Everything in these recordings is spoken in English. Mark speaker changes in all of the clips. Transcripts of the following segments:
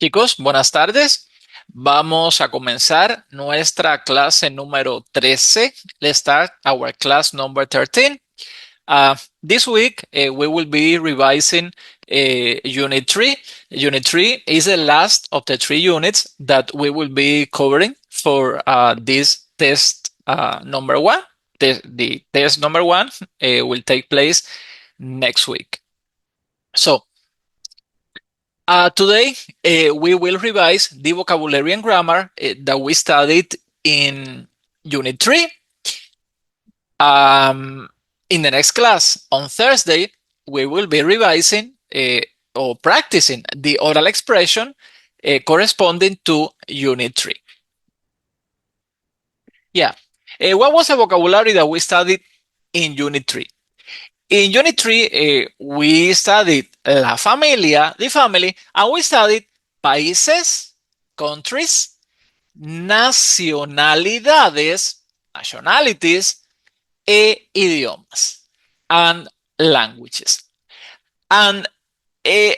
Speaker 1: Chicos, buenas tardes. Vamos a comenzar nuestra clase número 13. Let's start our class number 13. This week, we will be revising Unit 3. Unit 3 is the last of the three units that we will be covering for this test number one. The test number one will take place next week. So, today, we will revise the vocabulary and grammar that we studied in Unit 3. In the next class, on Thursday, we will be revising or practicing the oral expression corresponding to Unit 3. Yeah. What was the vocabulary that we studied in Unit 3? In Unit 3, we studied la familia, the family, and we studied países, countries, nacionalidades, nationalities, idiomas, and languages. And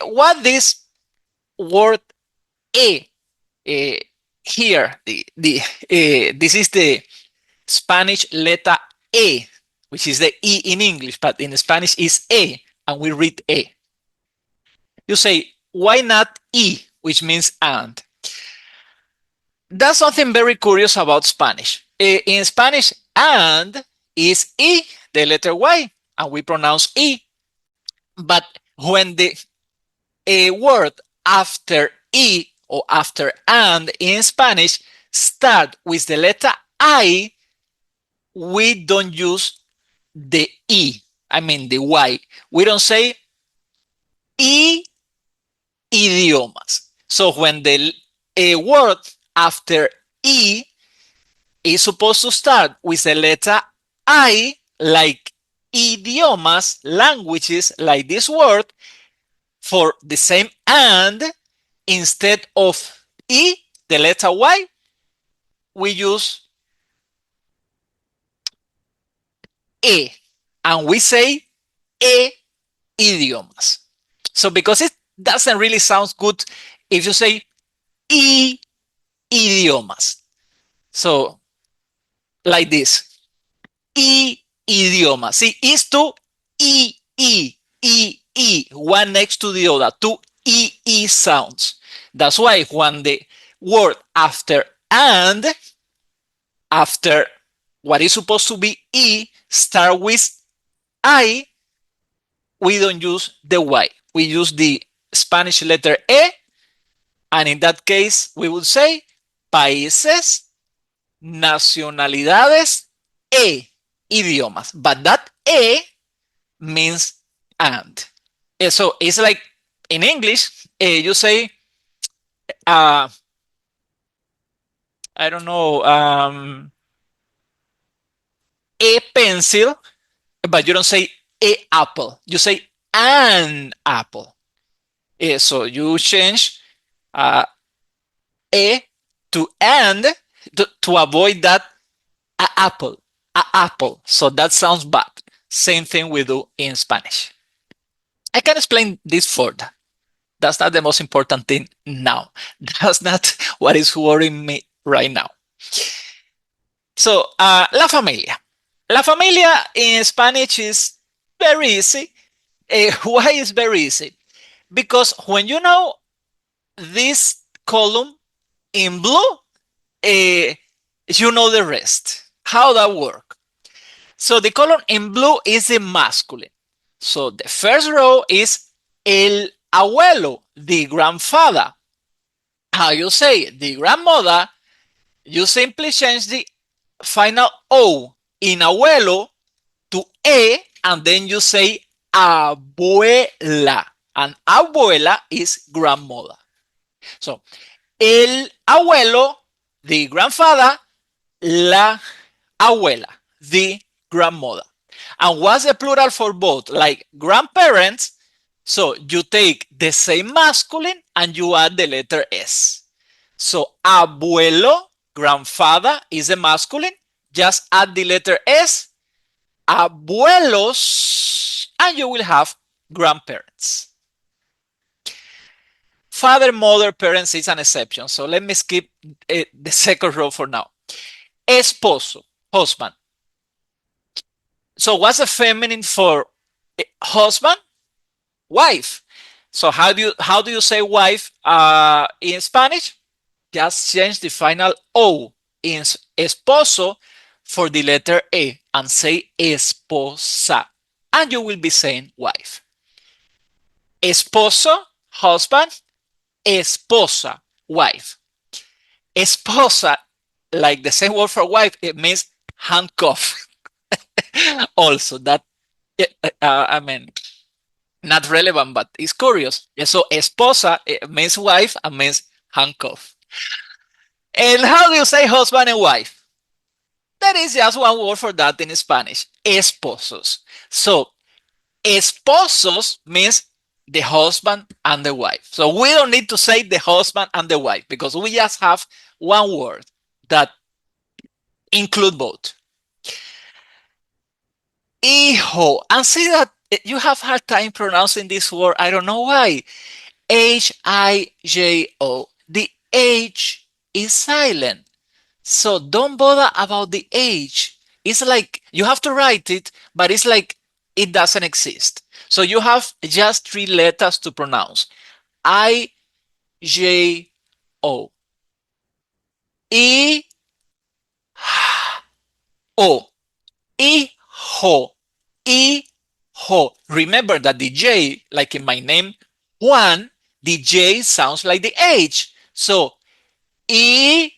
Speaker 1: what this word here, this is the Spanish letter E, which is the E in English, but in Spanish is E, and we read E. You say, why not E, which means and? That's something very curious about Spanish. In Spanish, and is E, the letter Y, and we pronounce E. But when the word after E or after and in Spanish start with the letter I, we don't use the E, I mean the Y. We don't say idiomas. So when the word after E is supposed to start with the letter I, like idiomas, languages, like this word, for the same and, instead of E, the letter Y, we use E, and we say idiomas. So because it doesn't really sound good if you say idiomas. So like this, idioma. See, is to e, one next to the other, two sounds. That's why when the word after and, after what is supposed to be E, start with I, we don't use the Y. We use the Spanish letter E, and in that case, we would say países, nacionalidades, idiomas. But that means and. So it's like in English, you say, I don't know, a pencil, but you don't say a apple. You say an apple. So you change a to and to avoid that apple. Apple. So that sounds bad. Same thing we do in Spanish. I can explain this further. That's not the most important thing now. That's not what is worrying me right now. So, la familia. La familia in Spanish is very easy. Why is very easy? Because when you know this column in blue, you know the rest. How that work? So the column in blue is the masculine. So the first row is el abuelo, the grandfather. How you say the grandmother, you simply change the final O in abuelo to E, and then you say abuela. And abuela is grandmother. So, el abuelo, the grandfather, la abuela, the grandmother. And what's the plural for both? Like grandparents, so you take the same masculine and you add the letter S. So abuelo, grandfather, is the masculine. Just add the letter S, abuelos, and you will have grandparents. father, mother, parents is an exception. So let me skip the second row for now. Esposo, husband. So what's the feminine for husband? Wife. So how do you say wife in Spanish? Just change the final O in esposo for the letter E and say esposa. And you will be saying wife. Esposo, husband. Esposa, wife. Esposa, like the same word for wife, it means handcuff. Also, that, I mean, not relevant, but it's curious. So, esposa it means wife and means handcuff. And how do you say husband and wife? There is just one word for that in Spanish, esposos. So, esposos means the husband and the wife. So we don't need to say the husband and the wife because we just have one word that include both. Hijo. And see that you have hard time pronouncing this word. I don't know why. Hijo. The H is silent. So don't bother about the H. It's like you have to write it, but it's like it doesn't exist. So you have just three letters to pronounce. I, J, O. I, O. Hijo. Hijo. Remember that the J, like in my name, Juan, the J sounds like the H. So, I,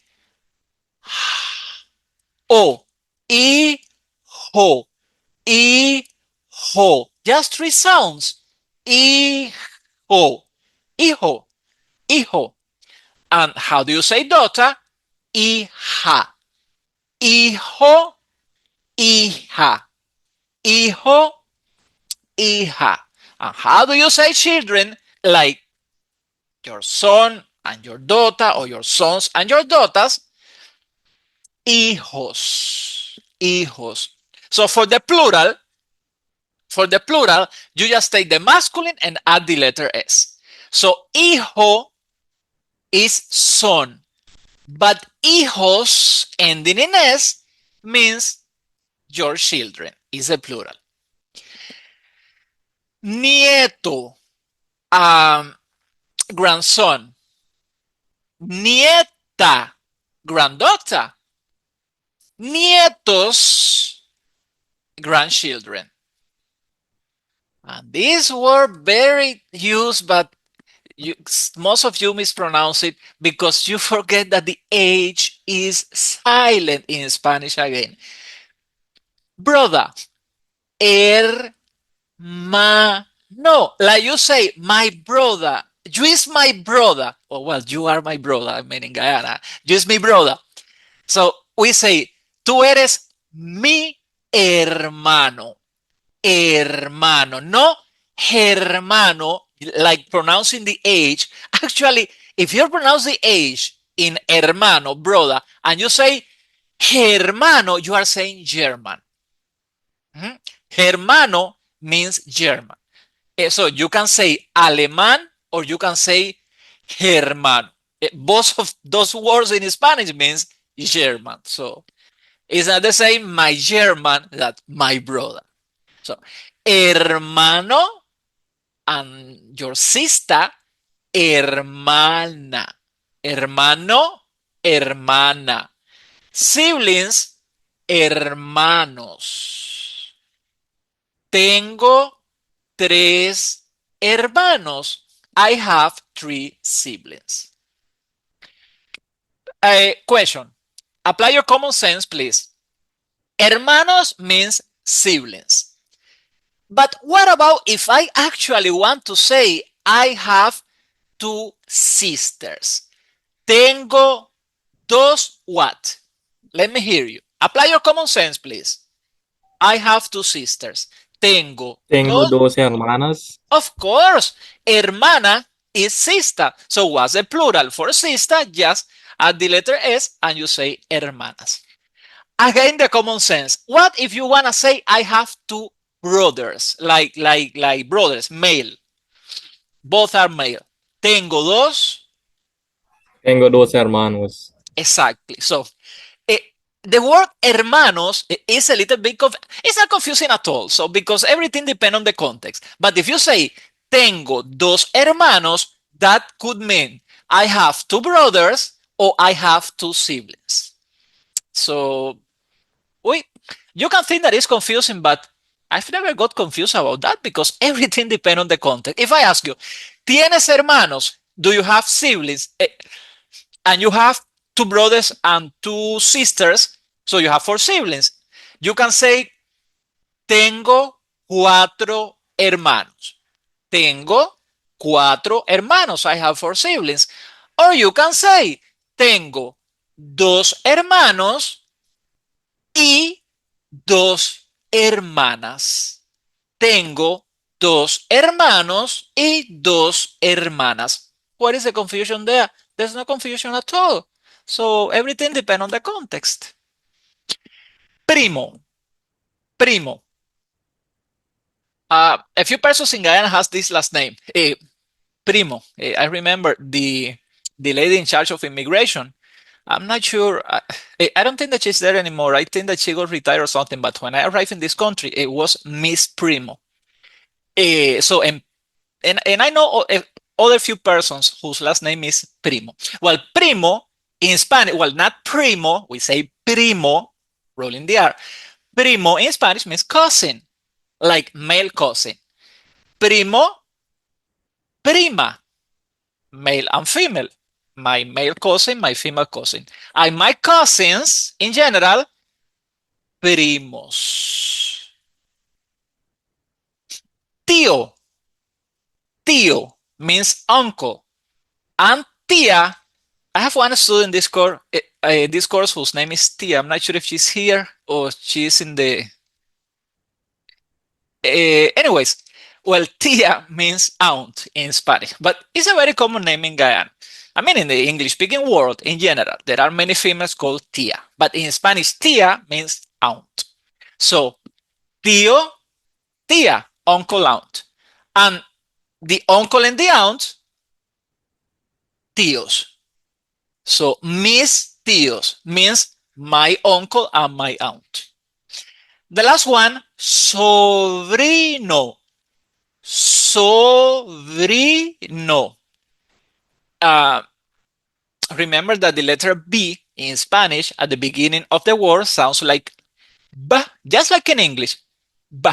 Speaker 1: O. Hijo. Hijo. Just three sounds. Hijo. Hijo. Hijo. And how do you say daughter? Hija. Hijo. Hija. Hijo. Hija. And how do you say children? Like your son and your daughter, or your sons and your daughters? Hijos. Hijos. So for the plural, you just take the masculine and add the letter S. So hijo is son, but hijos ending in S means your children. Is a plural. Nieto, grandson. Nieta, granddaughter. Nietos, grandchildren. And these were very used, but most of you mispronounce it because you forget that the H is silent in Spanish again. Brother, no, like you say, my brother. You is my brother. Oh, well, you are my brother. I mean, in Guyana, you is my brother. So we say, tú eres mi hermano. Hermano, no hermano, like pronouncing the H. Actually, if you pronounce the H in hermano, brother, and you say hermano, you are saying German. Hermano means German. So you can say alemán or you can say hermano. Both of those words in Spanish means German. So it's not the same my German that my brother. So hermano and your sister, hermana. Hermano, hermana. Siblings, hermanos. Tengo 3 hermanos. I have 3 siblings. Question. Apply your common sense, please. Hermanos means siblings. But what about if I actually want to say I have 2 sisters? Tengo 2 what? Let me hear you. Apply your common sense, please. I have 2 sisters. Tengo
Speaker 2: Tengo
Speaker 1: dos.
Speaker 2: dos hermanas.
Speaker 1: Of course, hermana is sister. So what's the plural for sister? Just add the letter S and you say hermanas. Again, the common sense. What if you want to say I have 2 brothers, like brothers, male? Both are male. Tengo dos.
Speaker 2: Tengo dos hermanos.
Speaker 1: Exactly. So eh, the word hermanos is a little bit it's not confusing at all. So because everything depends on the context. But if you say tengo dos hermanos, that could mean I have two brothers or I have two siblings. So we you can think that it's confusing, but I've never got confused about that because everything depends on the context. If I ask you, ¿tienes hermanos? Do you have siblings? And you have two brothers and two sisters, so you have four siblings. You can say, tengo cuatro hermanos. Tengo cuatro hermanos. I have four siblings. Or you can say, tengo dos hermanos y dos hermanas. Tengo dos hermanos y dos hermanas. What is the confusion there? There's no confusion at all. So everything depends on the context. Primo, primo. A few persons in Guyana has this last name, primo. I remember the lady in charge of immigration. I'm not sure. I don't think that she's there anymore. I think that she got retired or something. But when I arrived in this country, it was Miss Primo. So and I know other few persons whose last name is Primo. Well, Primo in Spanish, well, not Primo, we say Primo, rolling the R. Primo in Spanish means cousin, like male cousin. Primo, prima, male and female. My male cousin, my female cousin. And my cousins, in general, primos. Tío, tío means uncle. And tía, I have one student in this course whose name is Tia. I'm not sure if she's here or she's in the. Anyways, well, Tia means aunt in Spanish, but it's a very common name in Guyana. I mean, in the English-speaking world in general, there are many females called Tia, but in Spanish, Tia means aunt. So, tío, Tia, uncle, aunt, and the uncle and the aunt, tíos. So mis tíos means my uncle and my aunt. The last one, sobrino. Sobrino. Uh, Remember that the letter B in Spanish at the beginning of the word sounds like B, just like in English. B.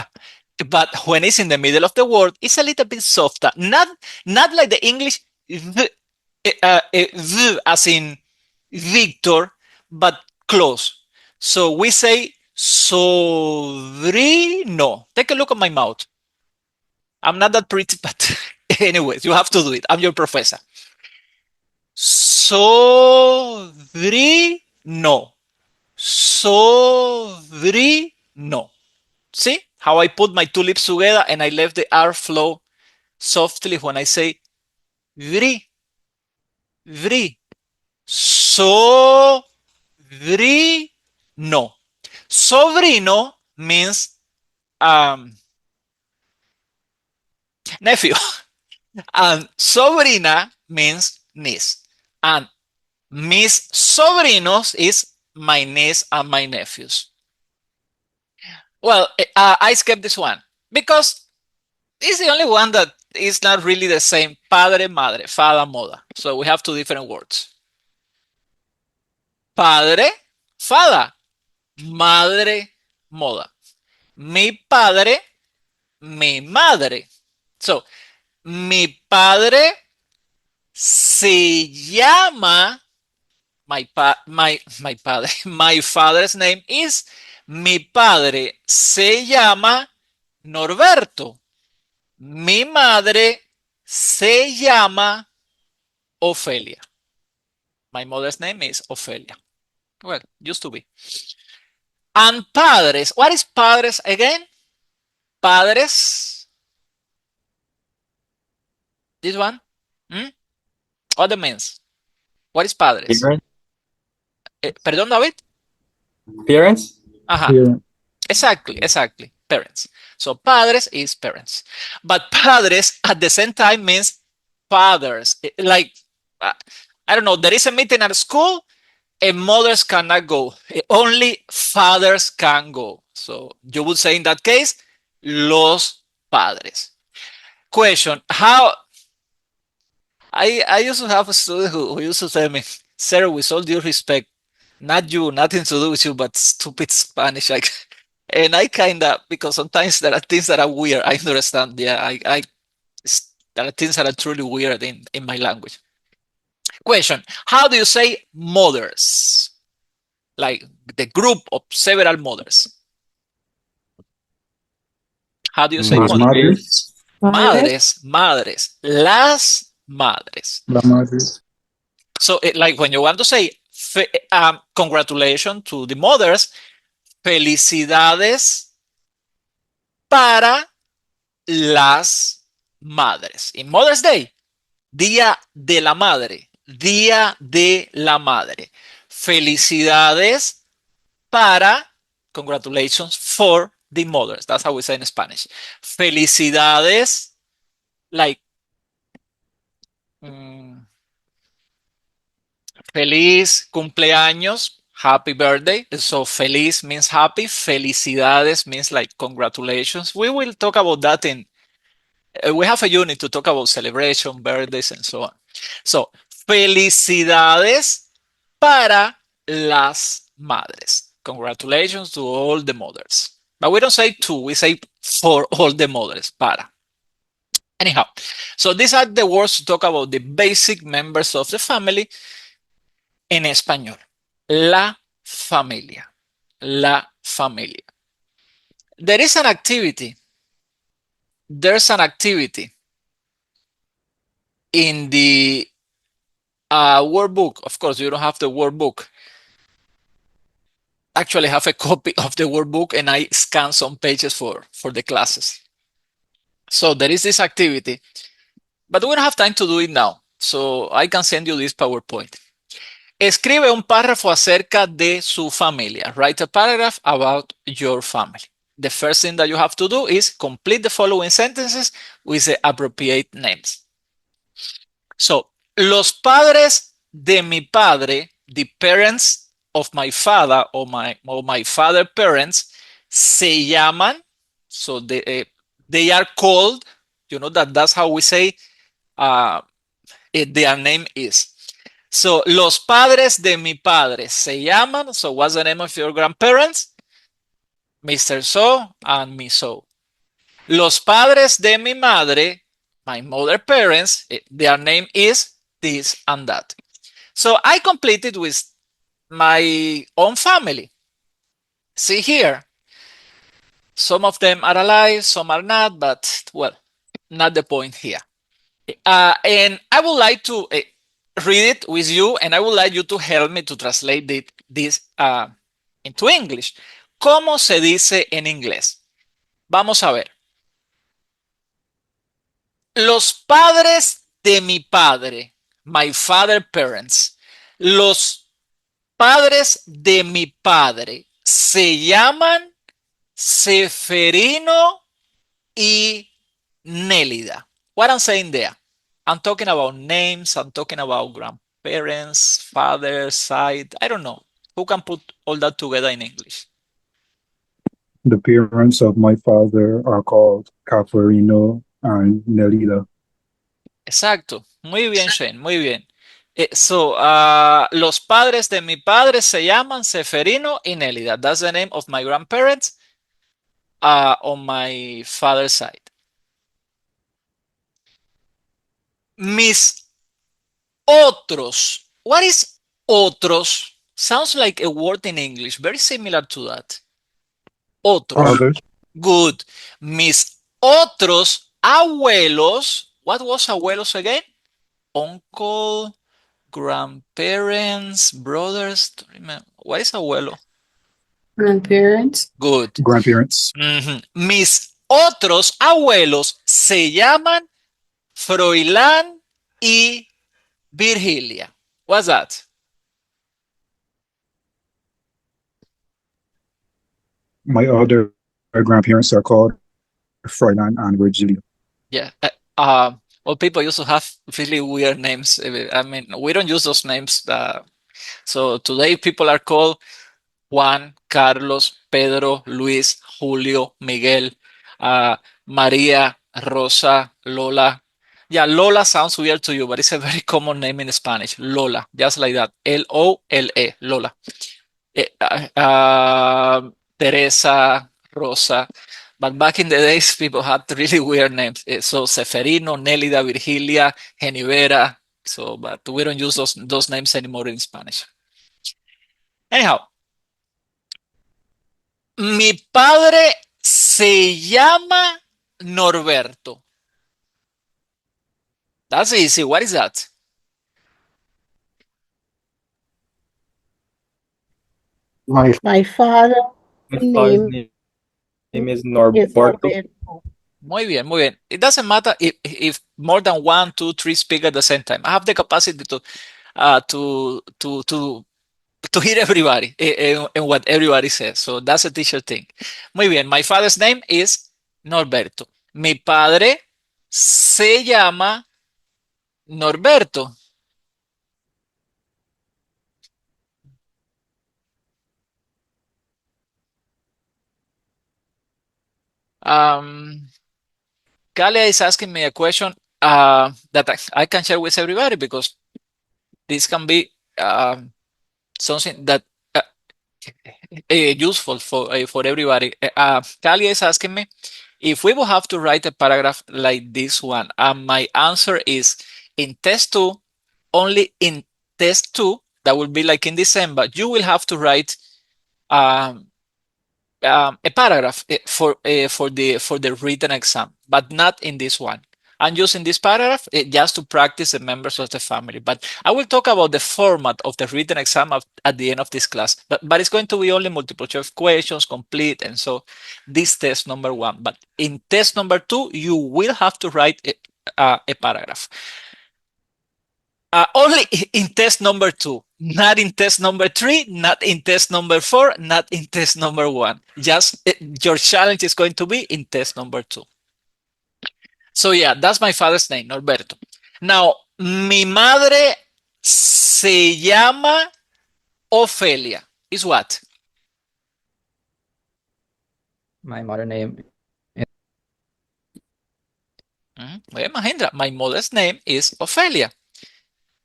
Speaker 1: But when it's in the middle of the word, it's a little bit softer. Not like the English v, v as in Victor, but close. So we say sobrino. Take a look at my mouth. I'm not that pretty, but anyways, you have to do it. I'm your professor. Sobrino. Sobrino. See how I put my two lips together and I left the R flow softly when I say vri, vri. Sobrino. Sobrino means nephew, and sobrina means niece. And mis sobrinos is my niece and my nephews. Well, I skipped this one because it's the only one that is not really the same. Padre, madre, father, mother. So we have two different words. Padre, father. Madre, mother. Mi padre, mi madre. So, mi padre se llama, my padre, my father's name is, mi padre se llama Norberto. Mi madre se llama Ofelia. My mother's name is Ofelia. Well, used to be. And padres. What is padres again? Padres. This one? Hmm? What it means? What is padres?
Speaker 2: Parents?
Speaker 1: Perdón, David?
Speaker 2: Parents?
Speaker 1: Ajá. Exactly, exactly. Parents. So padres is parents. But padres at the same time means fathers. Like, uh, I don't know, there is a meeting at school and mothers cannot go. Only fathers can go. So you would say in that case, los padres. Question: How I used to have a student who used to tell me, "Sir, with all due respect, not you, nothing to do with you, but stupid Spanish." Like, and I kind of, because sometimes there are things that are weird. I understand. Yeah, there are things that are truly weird in my language. Question: How do you say mothers? Like the group of several mothers. How do you say
Speaker 2: Las
Speaker 1: mother?
Speaker 2: madres.
Speaker 3: Madres.
Speaker 1: Madres, madres, las madres.
Speaker 2: La madres.
Speaker 1: So, like when you want to say congratulations to the mothers, felicidades para las madres. In Mother's Day, Día de la Madre, Día de la Madre. Felicidades para, congratulations for the mothers. That's how we say in Spanish. Felicidades, like, mm, feliz cumpleaños, happy birthday. So feliz means happy, felicidades means like congratulations. We will talk about that in, we have a unit to talk about celebration, birthdays, and so on. So, felicidades para las madres. Congratulations to all the mothers. But we don't say to, we say for all the mothers, para. Anyhow, so these are the words to talk about the basic members of the family en español. La familia. La familia. There is an activity. There's an activity in the workbook. Of course, you don't have the workbook. Actually, I have a copy of the workbook and I scan some pages for the classes. So there is this activity, but we don't have time to do it now. So I can send you this PowerPoint. Escribe un párrafo acerca de su familia. Write a paragraph about your family. The first thing that you have to do is complete the following sentences with the appropriate names. So, los padres de mi padre, the parents of my father or my father parents, se llaman, so they are called, you know that's how we say their name is. So, los padres de mi padre se llaman, so what's the name of your grandparents? Mr. So and Miss So. Los padres de mi madre, my mother parents, their name is this and that. So I completed with my own family. See here, some of them are alive, some are not, but well, not the point here. And I would like to read it with you, and I would like you to help me to translate this into English. ¿Cómo se dice en inglés? Vamos a ver. Los padres de mi padre, my father parents, los padres de mi padre se llaman Seferino y Nélida. What I'm saying there? I'm talking about names, I'm talking about grandparents, father, side. I don't know. Who can put all that together in English?
Speaker 4: The parents of my father are called Cafarino and Nelida.
Speaker 1: Exacto. Muy bien, Shane. Muy bien. Los padres de mi padre se llaman Seferino y Nélida. That's the name of my grandparents on my father's side. Mis otros. What is otros? Sounds like a word in English, very similar to that. Otros.
Speaker 4: Others,
Speaker 1: Good. Mis otros abuelos. What was abuelos again? Uncle, grandparents, brothers. What is abuelo?
Speaker 3: Grandparents.
Speaker 1: Good.
Speaker 4: grandparents.
Speaker 1: Mis otros abuelos se llaman Froilán y Virgilia. What's that?
Speaker 4: My other grandparents are called Froilan and Virgilia.
Speaker 1: Yeah. Well, people used to have really weird names. I mean, we don't use those names. So today people are called Juan, Carlos, Pedro, Luis, Julio, Miguel, uh, Maria, Rosa, Lola. Yeah, Lola sounds weird to you, but it's a very common name in Spanish. Lola, just like that. L-O-L-E, Lola. Teresa, Rosa. But back in the days, people had really weird names. So Seferino, Nélida, Virgilia, Genivera. So, but we don't use those names anymore in Spanish. Anyhow, mi padre se llama Norberto. That's easy. What is that?
Speaker 3: My father
Speaker 2: My father's
Speaker 3: name
Speaker 2: name is
Speaker 3: is
Speaker 2: Norberto.
Speaker 3: Alberto.
Speaker 1: Muy bien, muy bien. It doesn't matter if more than one, two, three speak at the same time. I have the capacity to uh, to to to to hear everybody and what everybody says. So that's a teacher thing. Muy bien. My father's name is Norberto. Mi padre se llama Norberto. Um, Kalia is asking me a question that I can share with everybody because this can be something that uh, useful for everybody. Kalia is asking me if we will have to write a paragraph like this one. My answer is in test two, only in test two, that will be like in December, you will have to write um, a paragraph for the written exam, but not in this one. I'm using this paragraph just to practice the members of the family. But I will talk about the format of the written exam at the end of this class. But it's going to be only multiple choice questions, complete, and so this test number one. But in test number two, you will have to write a paragraph. Only in test number two, not in test number three, not in test number four, not in test number one. Just your challenge is going to be in test number two. So yeah, that's my father's name, Norberto. Now, mi madre se llama Ofelia. Is what?
Speaker 5: My mother name
Speaker 1: Well, Mahendra, my mother's name is Ofelia.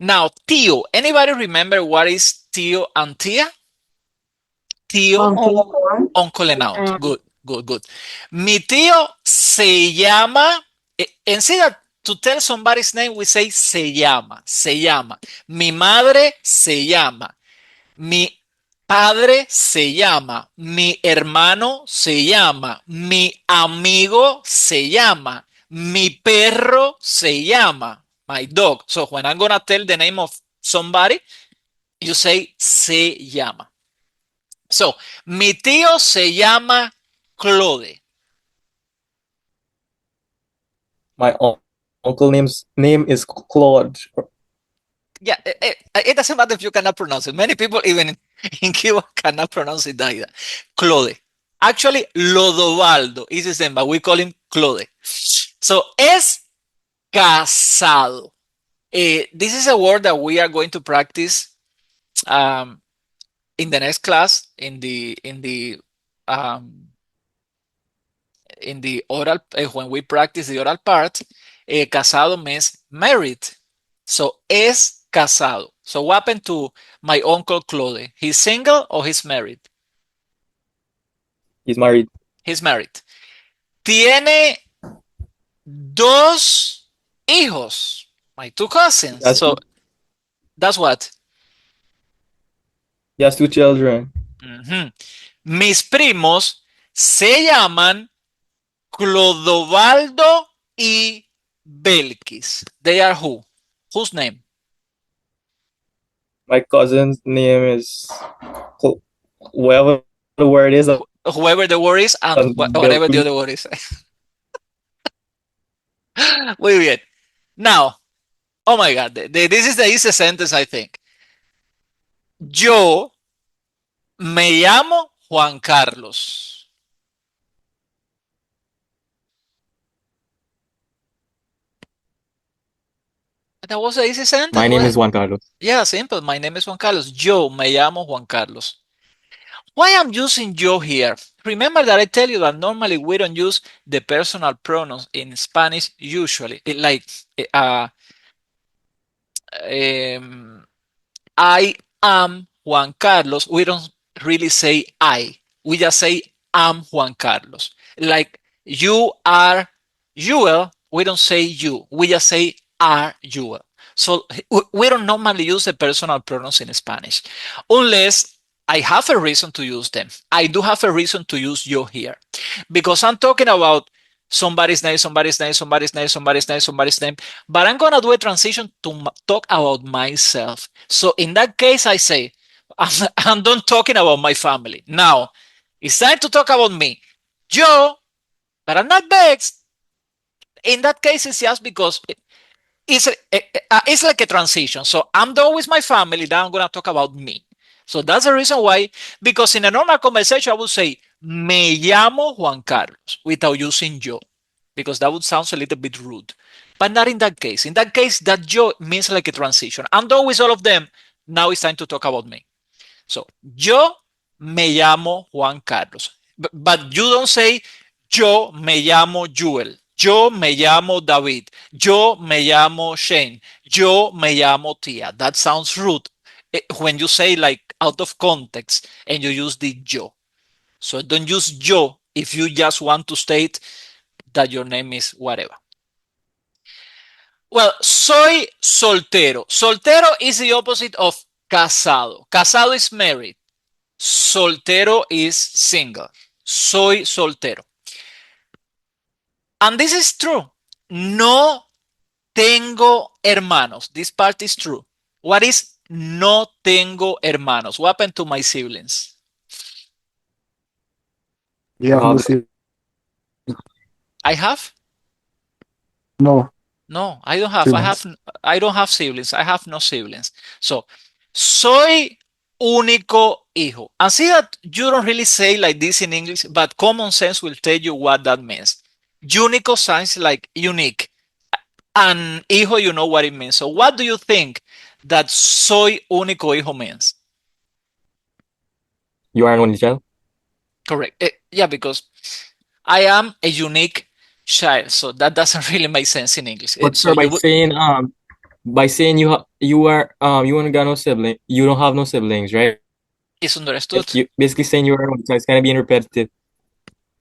Speaker 1: Now, tío. Anybody remember what is tío and tía? Tío,
Speaker 3: Uncle
Speaker 1: uncle and aunt.
Speaker 3: Juan.
Speaker 1: Good, good, good. Mi tío se llama, instead to tell somebody's name, we say se llama, se llama. Mi madre se llama. Mi padre se llama. Mi hermano se llama. Mi amigo se llama. Mi perro se llama. My dog. So when I'm gonna tell the name of somebody, you say se llama. So, mi tío se llama Claude.
Speaker 2: My uncle name is Claude.
Speaker 1: Yeah, it doesn't matter if you cannot pronounce it. Many people, even in Cuba, cannot pronounce it either. Claude. Actually, Lodovaldo is his name, but we call him Claude. So, es casado. This is a word that we are going to practice um, in the next class um, in the oral when we practice the oral part. Casado means married. So es casado. So what happened to my uncle Claude? He's single or he's married?
Speaker 2: He's married.
Speaker 1: He's married. Tiene dos hijos. My two cousins.
Speaker 2: He has
Speaker 1: So
Speaker 2: two,
Speaker 1: that's what.
Speaker 2: he has two children.
Speaker 1: Ujú. Mis primos se llaman Clodovaldo y Belkis. They are who? Whose name?
Speaker 2: My cousin's name is whatever the word is.
Speaker 1: Whoever the word is and whatever the other word is. Muy bien. Now, oh my God, this is the easiest sentence, I think. Yo me llamo Juan Carlos. That was an easy sentence.
Speaker 5: My name is Juan Carlos.
Speaker 1: Yeah, simple. My name is Juan Carlos. Yo me llamo Juan Carlos. Why I'm using yo here? Remember that I tell you that normally we don't use the personal pronouns in Spanish usually. Uh, um, I am Juan Carlos. We don't really say I. We just say I'm Juan Carlos. Like you are Joel. We don't say you. We just say are Joel. So we don't normally use the personal pronouns in Spanish unless I have a reason to use them. I do have a reason to use yo here because I'm talking about somebody's name, somebody's name, somebody's name, somebody's name, somebody's name. But I'm going to do a transition to talk about myself. So in that case, I say, I'm done talking about my family. Now, it's time to talk about me. Yo, but I'm not vexed. In that case, it's just because it's like a transition. So I'm done with my family. Now I'm going to talk about me. So that's the reason why, because in a normal conversation, I would say, me llamo Juan Carlos without using yo, because that would sound a little bit rude. But not in that case. In that case, that yo means like a transition. I'm done with all of them. Now it's time to talk about me. So, yo me llamo Juan Carlos. But you don't say, yo me llamo Joel. Yo me llamo David. Yo me llamo Shane. Yo me llamo Tia. That sounds rude when you say like out of context and you use the yo. So don't use yo if you just want to state that your name is whatever. Well, soy soltero. Soltero is the opposite of casado. Casado is married. Soltero is single. Soy soltero. And this is true. No tengo hermanos. This part is true. What is no tengo hermanos? What happened to my siblings?
Speaker 4: You have no siblings.
Speaker 1: I have?
Speaker 4: No
Speaker 1: No, I don't have.
Speaker 4: siblings.
Speaker 1: I don't have siblings. I have no siblings. So, soy único hijo. And see that you don't really say like this in English, but common sense will tell you what that means. Único sounds like unique. And hijo, you know what it means. So, what do you think that soy único hijo means?
Speaker 5: You are an only child?
Speaker 1: Correct. Yeah, because I am a unique child. So that doesn't really make sense in English.
Speaker 5: But
Speaker 1: So
Speaker 5: sir,
Speaker 1: you would,
Speaker 5: by saying you ain't got no sibling, you don't have no siblings, right?
Speaker 1: it's understood.
Speaker 5: You basically saying you are an only child. It's kind of being repetitive.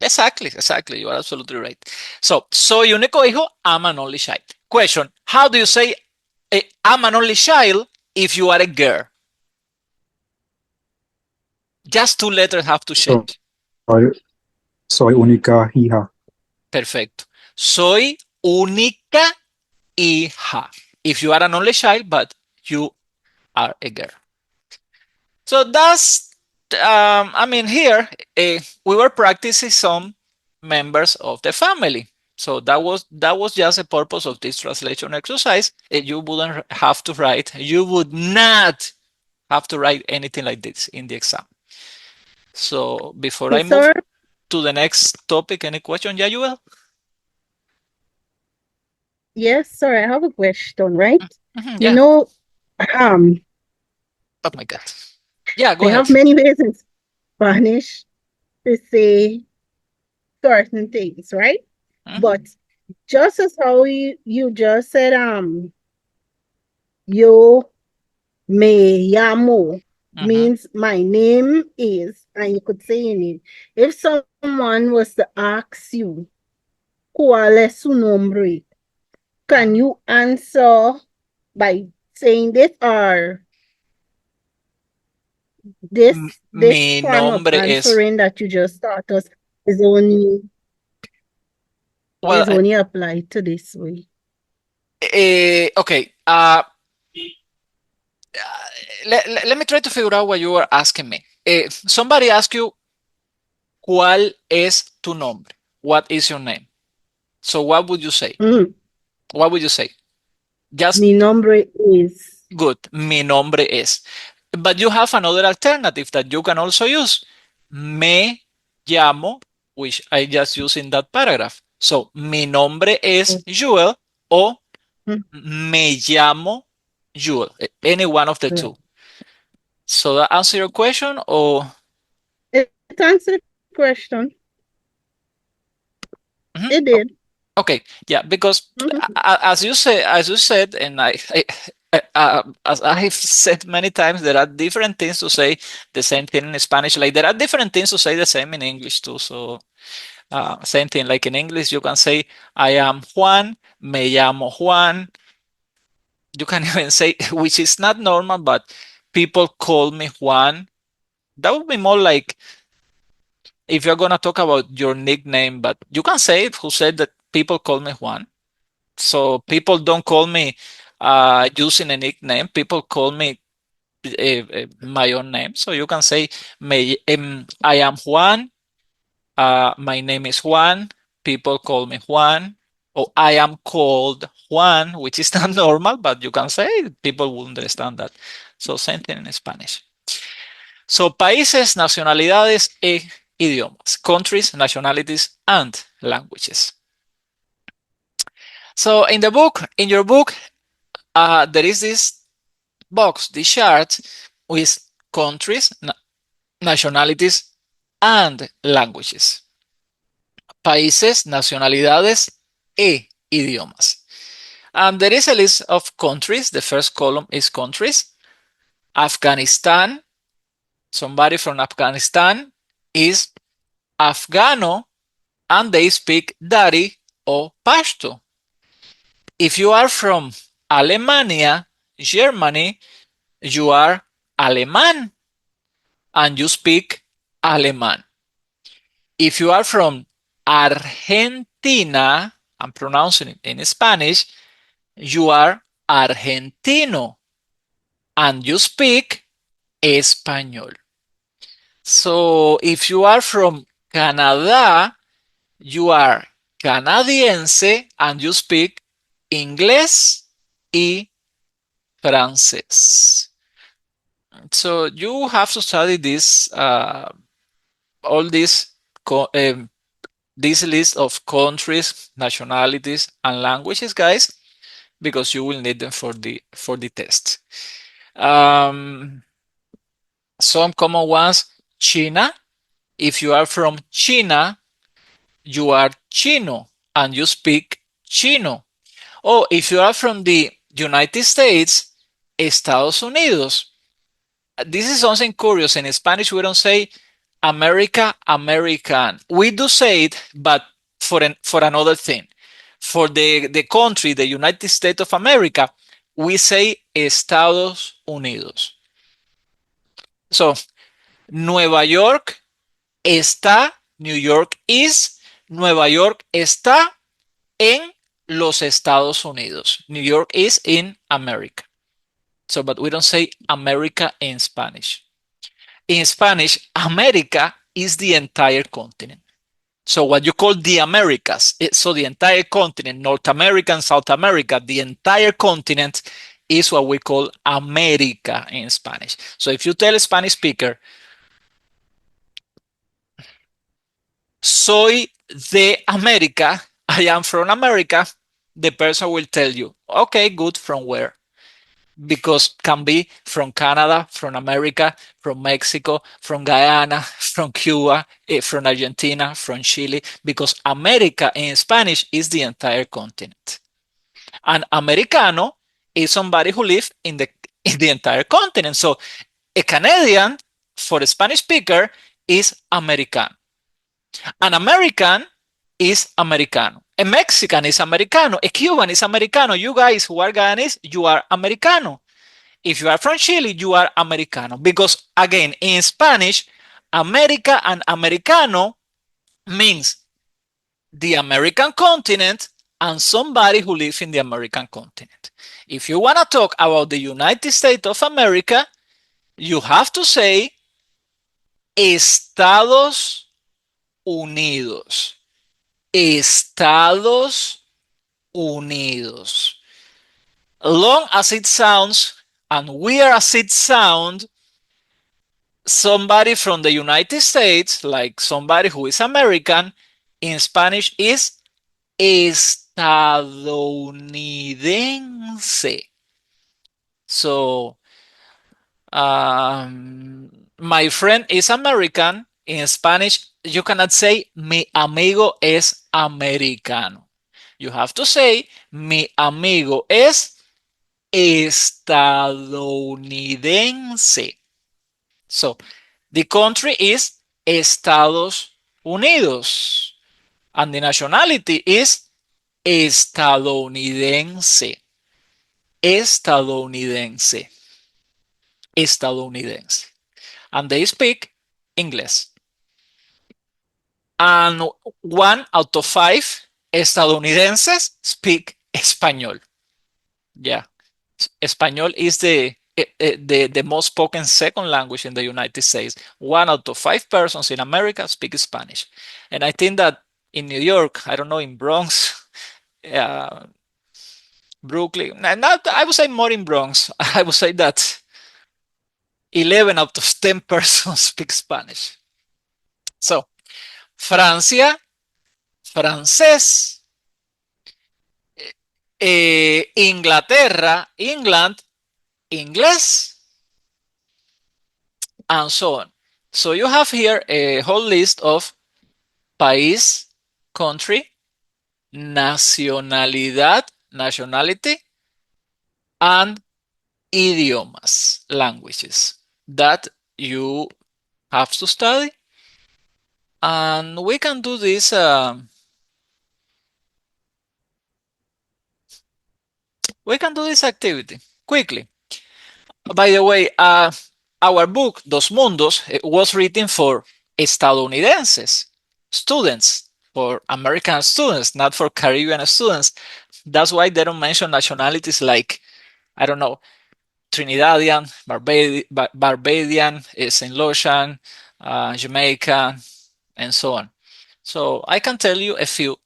Speaker 1: Exactly. You are absolutely right. So, soy único hijo, I'm an only child. Question, how do you say I'm an only child if you are a girl? Just two letters have to change.
Speaker 4: Soy, soy única hija.
Speaker 1: Perfecto. Soy única hija. If you are an only child, but you are a girl. So that's, here we were practicing some members of the family. So that was just the purpose of this translation exercise. You wouldn't have to write. You would not have to write anything like this in the exam. So before I
Speaker 3: Yes,
Speaker 1: move
Speaker 3: sir.
Speaker 1: to the next topic, any question, Yayuel?
Speaker 3: Yes, sir. I have a question, right?
Speaker 1: Mhm,
Speaker 3: You
Speaker 1: yeah.
Speaker 3: know,
Speaker 1: Oh my God. Yeah, go
Speaker 3: they
Speaker 1: ahead.
Speaker 3: have many ways in Spanish to say certain things, right?
Speaker 1: Mhm,
Speaker 3: But just as how you just said, yo me llamo
Speaker 1: mhm.
Speaker 3: means my name is, and you could say your name. If someone was to ask you, ¿cuál es su nombre? Can you answer by saying this or this
Speaker 1: Mi
Speaker 3: form of
Speaker 1: nombre es,
Speaker 3: answering that you just taught us is only
Speaker 1: well,
Speaker 3: applied to this way?
Speaker 1: okay. Let me try to figure out what you were asking me. Somebody asked you, ¿cuál es tu nombre? What is your name? So what would you say?
Speaker 3: Mm.
Speaker 1: What would you say? Just
Speaker 3: Mi nombre is.
Speaker 1: good. Mi nombre es. But you have another alternative that you can also use. Me llamo, which I just used in that paragraph. So, mi nombre es Joel o Me llamo Jewel. Any one of the
Speaker 3: Right.
Speaker 1: two. So that answer your question, or
Speaker 3: It answered the question.
Speaker 1: Mhm.
Speaker 3: It did.
Speaker 1: Okay, yeah, because
Speaker 3: Mhm.
Speaker 1: as you said, and as I've said many times, there are different things to say the same thing in Spanish. Like there are different things to say the same in English too. So same thing. Like in English, you can say I am Juan, me llamo Juan. You can even say, which is not normal, but people call me Juan. That would be more like if you're gonna talk about your nickname, but you can say it. Who said that people call me Juan? So people don't call me using a nickname. People call me my own name. So you can say, I am Juan. My name is Juan. People call me Juan. Or I am called Juan, which is not normal, but you can say it. People will understand that. So same thing in Spanish. So países, nacionalidades e idiomas. Countries, nationalities, and languages. So in your book, there is this box, this chart with countries, nationalities, and languages. Países, nacionalidades e idiomas. And there is a list of countries. The first column is countries. Afghanistan, somebody from Afghanistan is Afghano and they speak Dari or Pashto. If you are from Alemania, Germany, you are Alemán and you speak Alemán. If you are from Argentina, I'm pronouncing it in Spanish, you are Argentino and you speak Español. So if you are from Canada, you are canadiense and you speak inglés y francés. So you have to study this, all this list of countries, nationalities, and languages, guys, because you will need them for the test. Some common ones: China. If you are from China, you are Chino and you speak Chino. Oh, if you are from the United States, Estados Unidos. This is something curious. In Spanish, we don't say America, American. We do say it, but for another thing. For the country, the United States of America, we say Estados Unidos. So, Nueva York está, New York is, Nueva York está en los Estados Unidos. New York is in America. So, but we don't say America in Spanish. In Spanish, America is the entire continent. So what you call the Americas, so the entire continent, North America and South America, the entire continent is what we call America in Spanish. So if you tell a Spanish speaker, soy de América, I am from America, the person will tell you, okay, good, from where? Because can be from Canada, from America, from Mexico, from Guyana, from Cuba, from Argentina, from Chile, because America in Spanish is the entire continent. And Americano is somebody who lives in the entire continent. So a Canadian for a Spanish speaker is American. An American is Americano. A Mexican is Americano. A Cuban is Americano. You guys who are Guyanese, you are Americano. If you are from Chile, you are Americano. Because again, in Spanish, America and Americano means the American continent and somebody who lives in the American continent. If you want to talk about the United States of America, you have to say Estados Unidos. Estados Unidos. Long as it sounds and weird as it sounds, somebody from the United States, like somebody who is American, in Spanish is Estados estadounidense. So, my friend is American. In Spanish, you cannot say mi amigo es americano. You have to say mi amigo es estadounidense. So, the country is Estados Unidos. And the nationality is estadounidense. Estadounidense. Estadounidense. And they speak English. And 1 out of 5 estadounidenses speak español. Yeah. Espanol is the most spoken second language in the United States. 1 out of 5 persons in America speak Spanish. And I think that in New York, I don't know, in Bronx, Brooklyn, not, I would say more in Bronx. I would say that 11 out of 10 persons speak Spanish. So, Francia, francés. Inglaterra, England, inglés, and so on. So you have here a whole list of país, country, nacionalidad, nationality, and idiomas, languages that you have to study. And we can do this. We can do this activity quickly. By the way, our book, Dos Mundos, was written for estadounidenses, students, for American students, not for Caribbean students. That's why they don't mention nationalities like, I don't know, Trinidadian, Barbadian, St. Lucian, Jamaica, and so on. So I can tell you a few,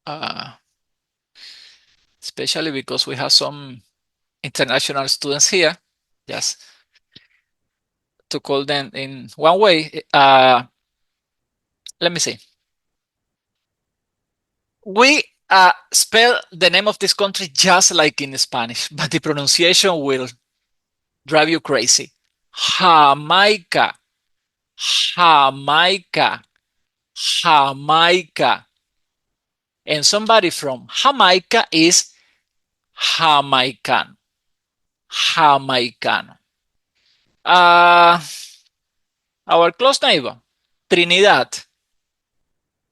Speaker 1: uh, especially because we have some international students here. Just to call them in one way. Let me see. We spell the name of this country just like in Spanish, but the pronunciation will drive you crazy. Jamaica, Jamaica, Jamaica. And somebody from Jamaica is Jamaican, Jamaican. Our close neighbor, Trinidad,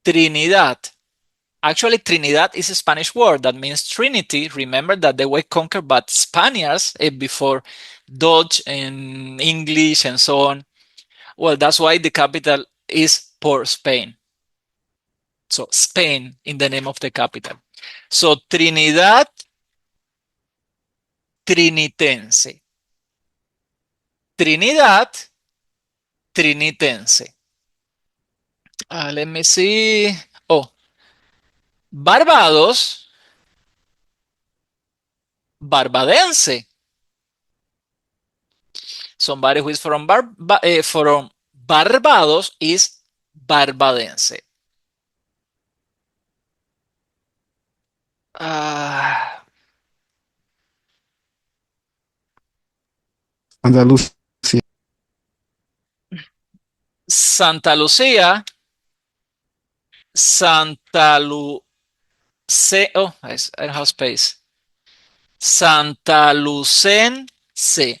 Speaker 1: Trinidad. Actually, Trinidad is a Spanish word that means Trinity. Remember that they were conquered by Spaniards before Dutch and English and so on. Well, that's why the capital is Port Spain. So Spain in the name of the capital. So Trinidad Trinitense. Trinidad Trinitense. Let me see. Oh, Barbados Barbadense. Somebody who is from Barbados is Barbadense.
Speaker 4: Andalusia.
Speaker 1: Santa Lucia, Santa Luce. Oh, I don't have space. Santa Lucense,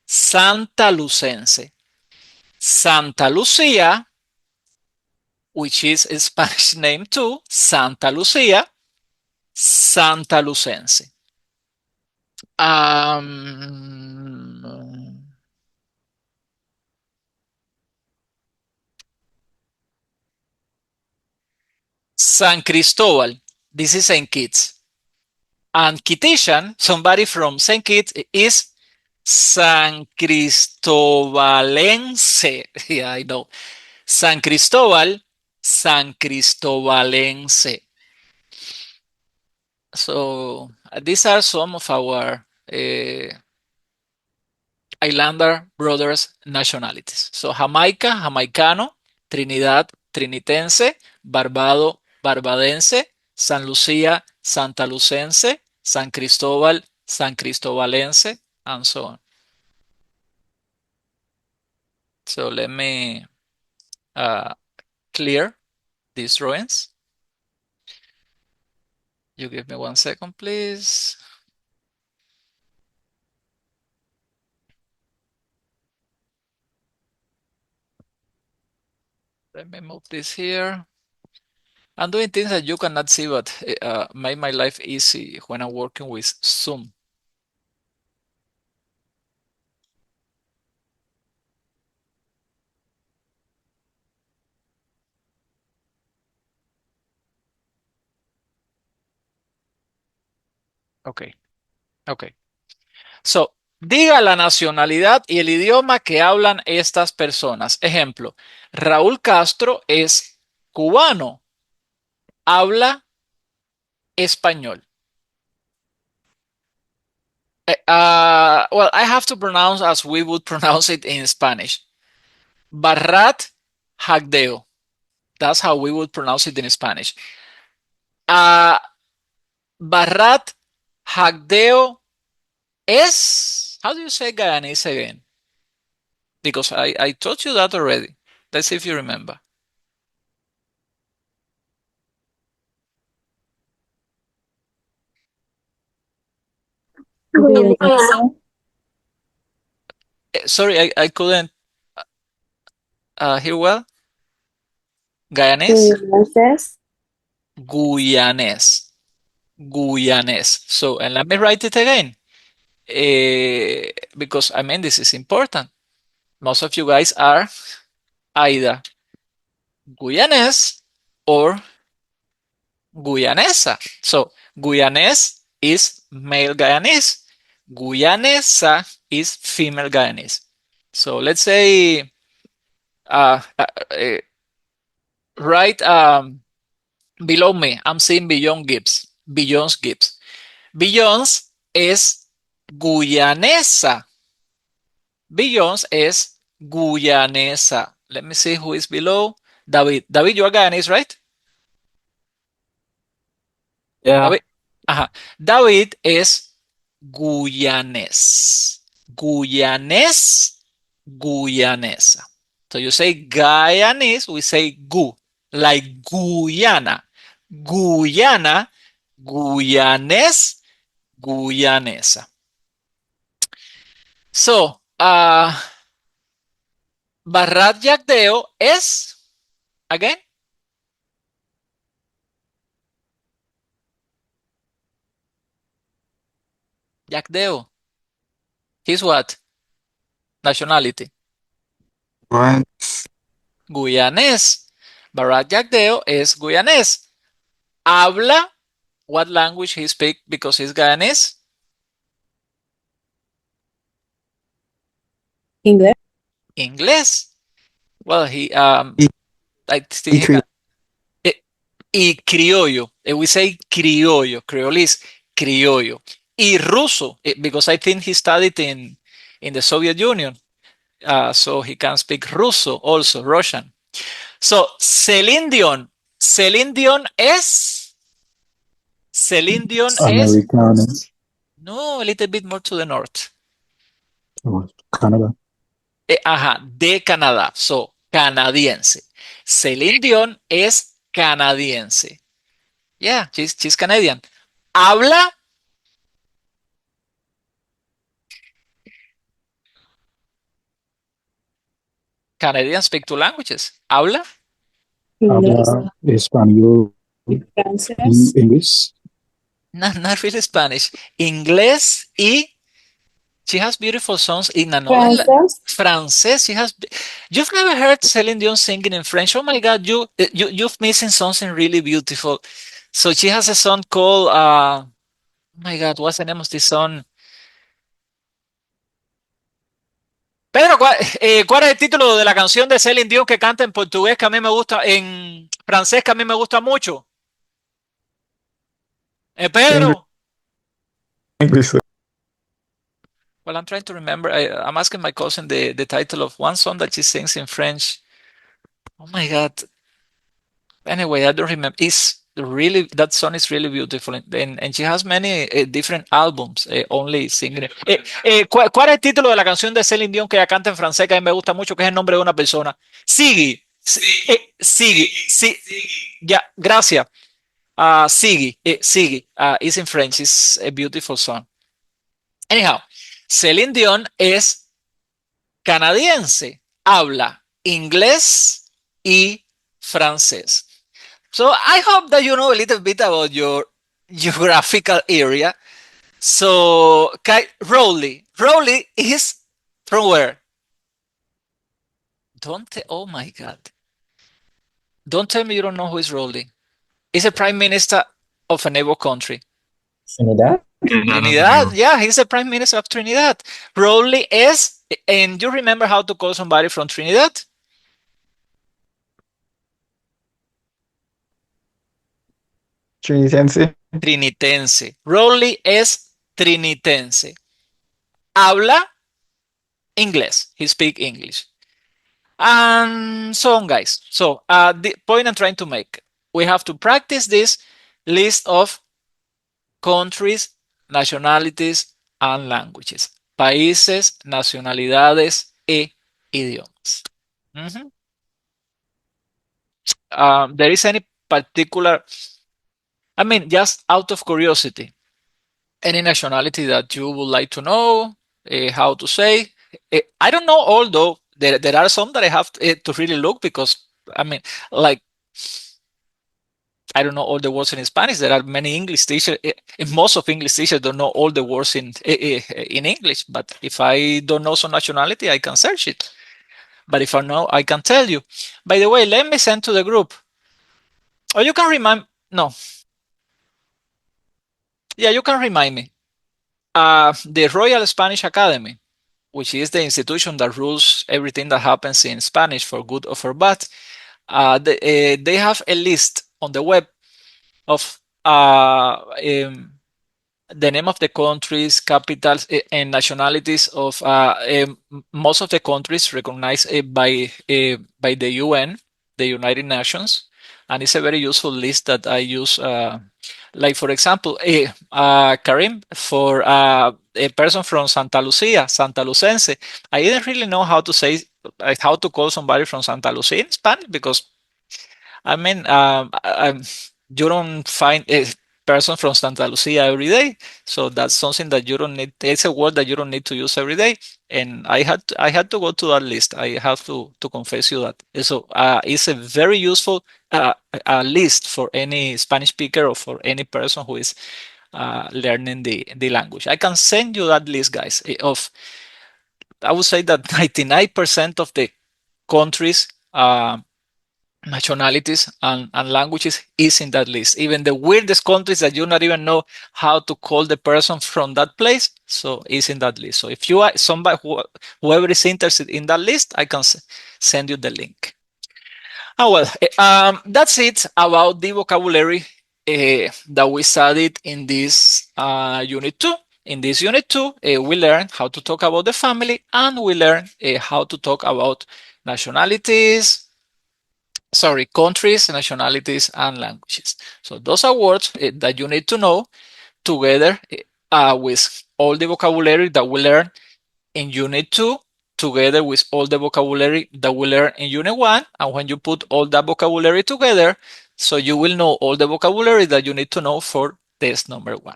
Speaker 1: Santa Lucense, Santa Lucia, which is a Spanish name too, Santa Lucia, Santa Lucense. San Cristobal, this is St. Kitts. And Kittitian, somebody from St. Kitts, is San Cristobalense. Yeah, I know. San Cristobal, San Cristobalense. So these are some of our Islander brothers' nationalities. So Jamaica, Jamaicano, Trinidad, Trinitense, Barbado, Barbadense, San Lucía, Santa Lucense, San Cristóbal, San Cristobalense, and so on. So let me clear these drawings. You give me 1 second, please. Let me move this here. I'm doing things that you cannot see, but make my life easy when I'm working with Zoom. Okay, okay. So, diga la nacionalidad y el idioma que hablan estas personas. Ejemplo, Raúl Castro es cubano, habla español. Well, I have to pronounce as we would pronounce it in Spanish. Barrat Hagdeo. That's how we would pronounce it in Spanish. Barrat Hagdeo es, how do you say Guyanese again? Because I taught you that already. Let's see if you remember. Sorry, I couldn't hear well. Guyanese? Guyanese. Guyanese. So, and let me write it again. Because I mean, this is important. Most of you guys are either Guyanese or Guyanesa. So, Guyanese is male Guyanese. Guyanesa is female Guyanese. So, let's say, right below me, I'm seeing Beyond Gibbs. Beyond Gibbs. Beyond es guyanesa. Beyond es guyanesa. Let me see who is below. David. David, you are Guyanese, right?
Speaker 5: Yeah.
Speaker 1: David. Ajá. David es guyanés. Guyanés, guyanesa. So you say Guyanese, we say gu, like Guyana. Guyana, Guyanés, guyanesa. So, Barrat Yagdeo es, again, Yagdeo. He's what? Nationality?
Speaker 4: Right.
Speaker 1: Guyanés. Barrat Yagdeo es guyanés. Habla, what language he speak because he's Guyanese?
Speaker 6: English.
Speaker 1: Inglés. Well, he,
Speaker 4: Y,
Speaker 1: I think
Speaker 4: y
Speaker 1: he can, y criollo. We say criollo. Creole is criollo. Y ruso, because I think he studied in the Soviet Union. So he can speak Russo also, Russian. So Celine Dion. Celine Dion es. Celine Dion es.
Speaker 4: Americano.
Speaker 1: No, a little bit more to the north.
Speaker 4: Oh, Canada.
Speaker 1: Ajá, de Canadá. So, canadiense. Celine Dion es canadiense. Yeah, she's Canadian. Habla. Canadians speak two languages. Habla.
Speaker 4: Habla español y
Speaker 6: Francés.
Speaker 4: inglés.
Speaker 1: No, not really Spanish. Inglés y she has beautiful songs in another
Speaker 6: Francés.
Speaker 1: francés. You've never heard Celine Dion singing in French. Oh my God, you've missing something really beautiful. So she has a song called oh my God, what's the name of this song? Pedro, ¿cuál es el título de la canción de Celine Dion que canta en portugués que a mí me gusta, en francés que a mí me gusta mucho?
Speaker 4: English.
Speaker 1: Pedro.
Speaker 4: English.
Speaker 1: Well, I'm trying to remember. I'm asking my cousin the title of one song that she sings in French. Oh my God. Anyway, I don't remember. It's really, that song is really beautiful, and she has many different albums only singing. ¿Cuál es el título de la canción de Celine Dion que ella canta en francés que a mí me gusta mucho, que es el nombre de una persona? Siggy. Siggy. Ya, gracias. Siggy. Siggy. It's in French. It's a beautiful song. Anyhow, Celine Dion es canadiense. Habla inglés y francés. So I hope that you know a little bit about your geographical area. So, Rowley. Rowley is from where? Oh my God. Don't tell me you don't know who is Rowley. He's a prime minister of a neighbor country.
Speaker 2: Trinidad?
Speaker 1: Trinidad, yeah, he's the prime minister of Trinidad. Rowley is, and you remember how to call somebody from Trinidad?
Speaker 6: Trinitense.
Speaker 1: Trinitense. Rowley es trinitense. Habla inglés. He speak English. And so on, guys. So the point I'm trying to make, we have to practice this list of countries, nationalities, and languages. Países, nacionalidades e idiomas. There is any particular, I mean, just out of curiosity, any nationality that you would like to know, how to say? I don't know, although there are some that I have to really look, because, I mean, like, I don't know all the words in Spanish. There are many English teachers. Most of English teachers don't know all the words in English. But if I don't know some nationality, I can search it. But if I know, I can tell you. By the way, let me send to the group. Or you can remind. No. Yeah, you can remind me. The Royal Spanish Academy, which is the institution that rules everything that happens in Spanish, for good or for bad, they have a list on the web of the name of the countries, capitals, and nationalities of most of the countries recognized by the UN, the United Nations, and it's a very useful list that I use. Like, for example, Karim, for a person from Santa Lucia, Santa Lucense, I didn't really know how to say, how to call somebody from Santa Lucia in Spanish, because I mean, you don't find a person from Santa Lucia every day, so that's something that you don't need. It's a word that you don't need to use every day, and I had to go to that list. I have to confess you that. So it's a very useful list for any Spanish speaker or for any person who is learning the language. I can send you that list, guys. I would say that 99% of the countries. Nationalities and languages is in that list. Even the weirdest countries that you not even know how to call the person from that place, so is in that list. So if you are somebody whoever is interested in that list, I can send you the link. That's it about the vocabulary that we studied in this unit 2. In this unit 2, we learn how to talk about the family, and we learn how to talk about nationalities, countries, nationalities, and languages. So those are words that you need to know together with all the vocabulary that we learn in Unit 2, together with all the vocabulary that we learn in Unit 1. And when you put all that vocabulary together, so you will know all the vocabulary that you need to know for test number 1.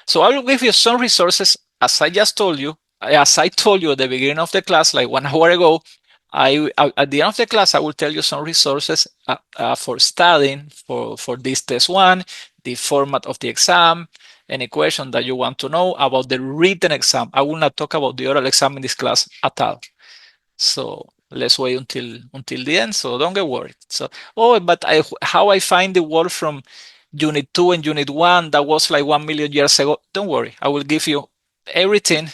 Speaker 1: So I will give you some resources, as I just told you, as I told you at the beginning of the class, like 1 hour ago. At the end of the class, I will tell you some resources for studying for this test 1, the format of the exam, any question that you want to know about the written exam. I will not talk about the oral exam in this class at all. So let's wait until the end. So don't get worried. So but how I find the word from Unit 2 and Unit 1 that was like 1 million years ago. Don't worry. I will give you everything.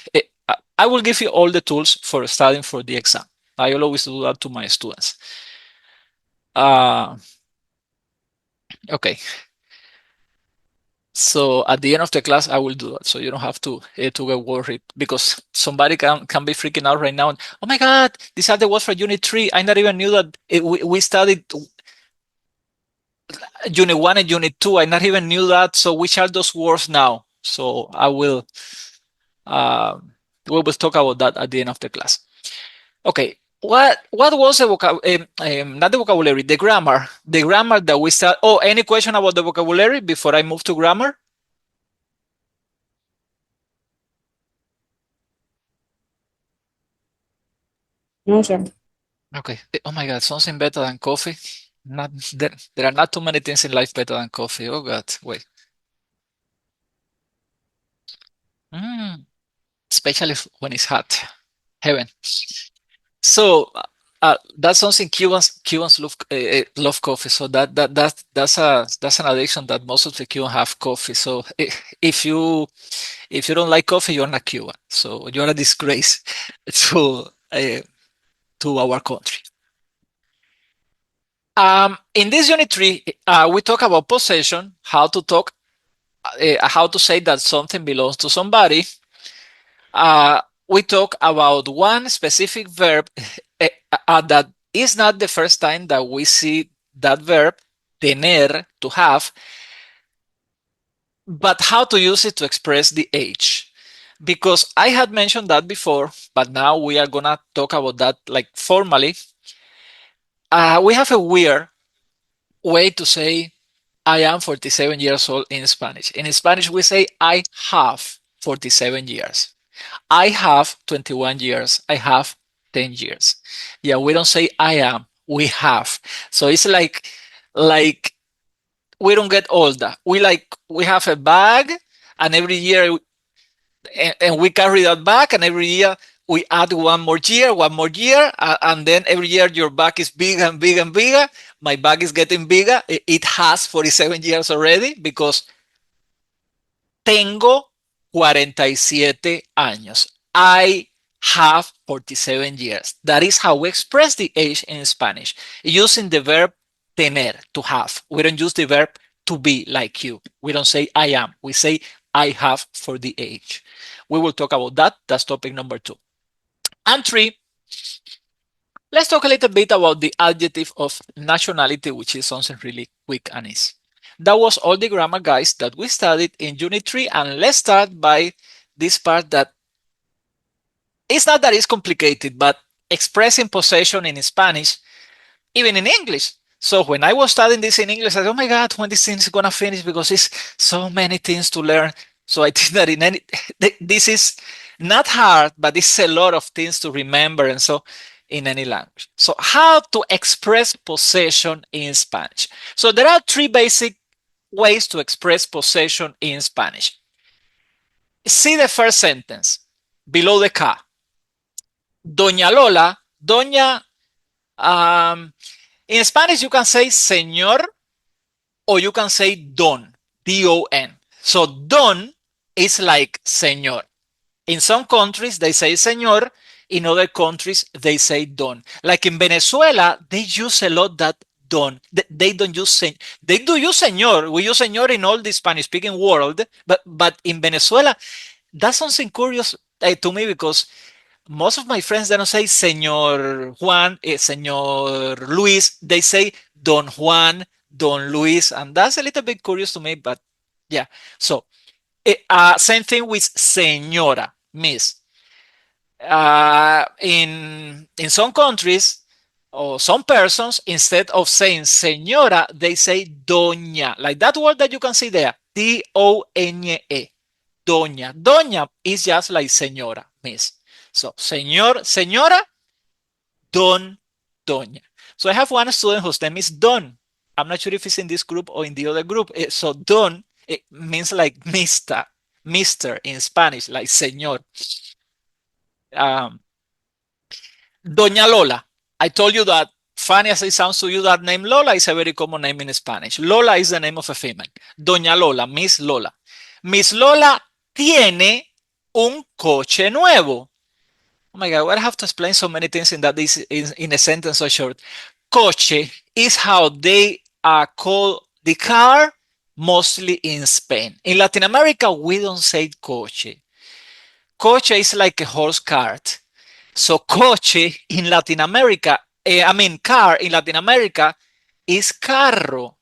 Speaker 1: I will give you all the tools for studying for the exam. I always do that to my students. Okay. So at the end of the class, I will do that. So you don't have to get worried, because somebody can be freaking out right now. And, oh my God, these are the words for Unit 3. I not even knew that we studied Unit 1 and Unit 2. I not even knew that. So which are those words now? So uh, we will talk about that at the end of the class. Okay. What was the not the vocabulary, the grammar? The grammar that we start. Oh, any question about the vocabulary before I move to grammar?
Speaker 6: No, sir.
Speaker 1: Okay. Oh my God, something better than coffee? Not there are not too many things in life better than coffee. Oh God, wait. Mm, especially when it's hot. Heaven. So that's something Cubans love coffee. So that's an addiction that most of the Cubans have coffee. So if you don't like coffee, you're not Cuban. So you're a disgrace to uh, to our country. In this unit 3, we talk about possession, how to say that something belongs to somebody. We talk about one specific verb that is not the first time that we see that verb, tener, to have, but how to use it to express the age. Because I had mentioned that before, but now we are gonna talk about that like formally. We have a weird way to say I am 47 years old in Spanish. In Spanish, we say I have 47 years. I have 21 years. I have 10 years. Yeah, we don't say I am, we have. So it's like we don't get older. We have a bag and every year and we carry that bag and every year we add one more year, and then every year your bag is bigger and bigger and bigger. My bag is getting bigger. It has 47 years already because tengo 47 años. I have 47 years. That is how we express the age in Spanish, using the verb tener, to have. We don't use the verb to be like you. We don't say I am. We say I have for the age. We will talk about that. That's topic number 2. And 3, let's talk a little bit about the adjective of nationality, which is something really quick and easy. That was all the grammar, guys, that we studied in Unit 3. And let's start by this part that it's not that it's complicated, but expressing possession in Spanish, even in English. So when I was studying this in English, I said, oh my God, when this thing is going to finish, because it's so many things to learn. So I think that this is not hard, but it's a lot of things to remember. And so in any language. So how to express possession in Spanish. So there are 3 basic ways to express possession in Spanish. See the first sentence below the K. Doña Lola, Doña, in Spanish you can say señor or you can say don, D-O-N. So don is like señor. In some countries they say señor, in other countries they say don. Like in Venezuela, they use a lot that don. They don't use they do use señor. We use señor in all the Spanish speaking world, but in Venezuela, that's something curious to me because most of my friends, they don't say Señor Juan, Señor Luis. They say Don Juan, Don Luis. And that's a little bit curious to me, but yeah. So, same thing with Señora, Miss. In some countries or some persons, instead of saying Señora, they say Doña. Like that word that you can see there, D-O-N-E. Doña. Doña is just like Señora, Miss. So, señor, señora, don, doña. So I have one student whose name is Don. I'm not sure if it's in this group or in the other group. So Don, it means like Mister in Spanish, like señor. Doña Lola. I told you that, funny as it sounds to you, that name Lola is a very common name in Spanish. Lola is the name of a female. Doña Lola, Miss Lola. Miss Lola tiene un coche nuevo. Oh my God, I have to explain so many things in that this in a sentence so short. Coche is how they call the car mostly in Spain. In Latin America, we don't say coche. Coche is like a horse cart. So coche in Latin America, car in Latin America is carro.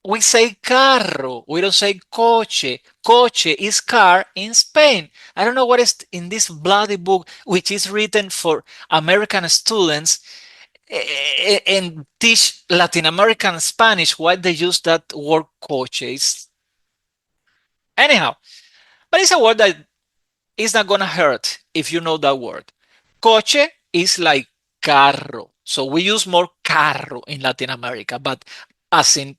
Speaker 1: We say carro. We don't say coche. Coche is car in Spain. I don't know what is in this bloody book, which is written for American students and teach Latin American Spanish, why they use that word coche. Anyhow, but it's a word that is not gonna hurt if you know that word. Coche is like carro. So we use more carro in Latin America, but as in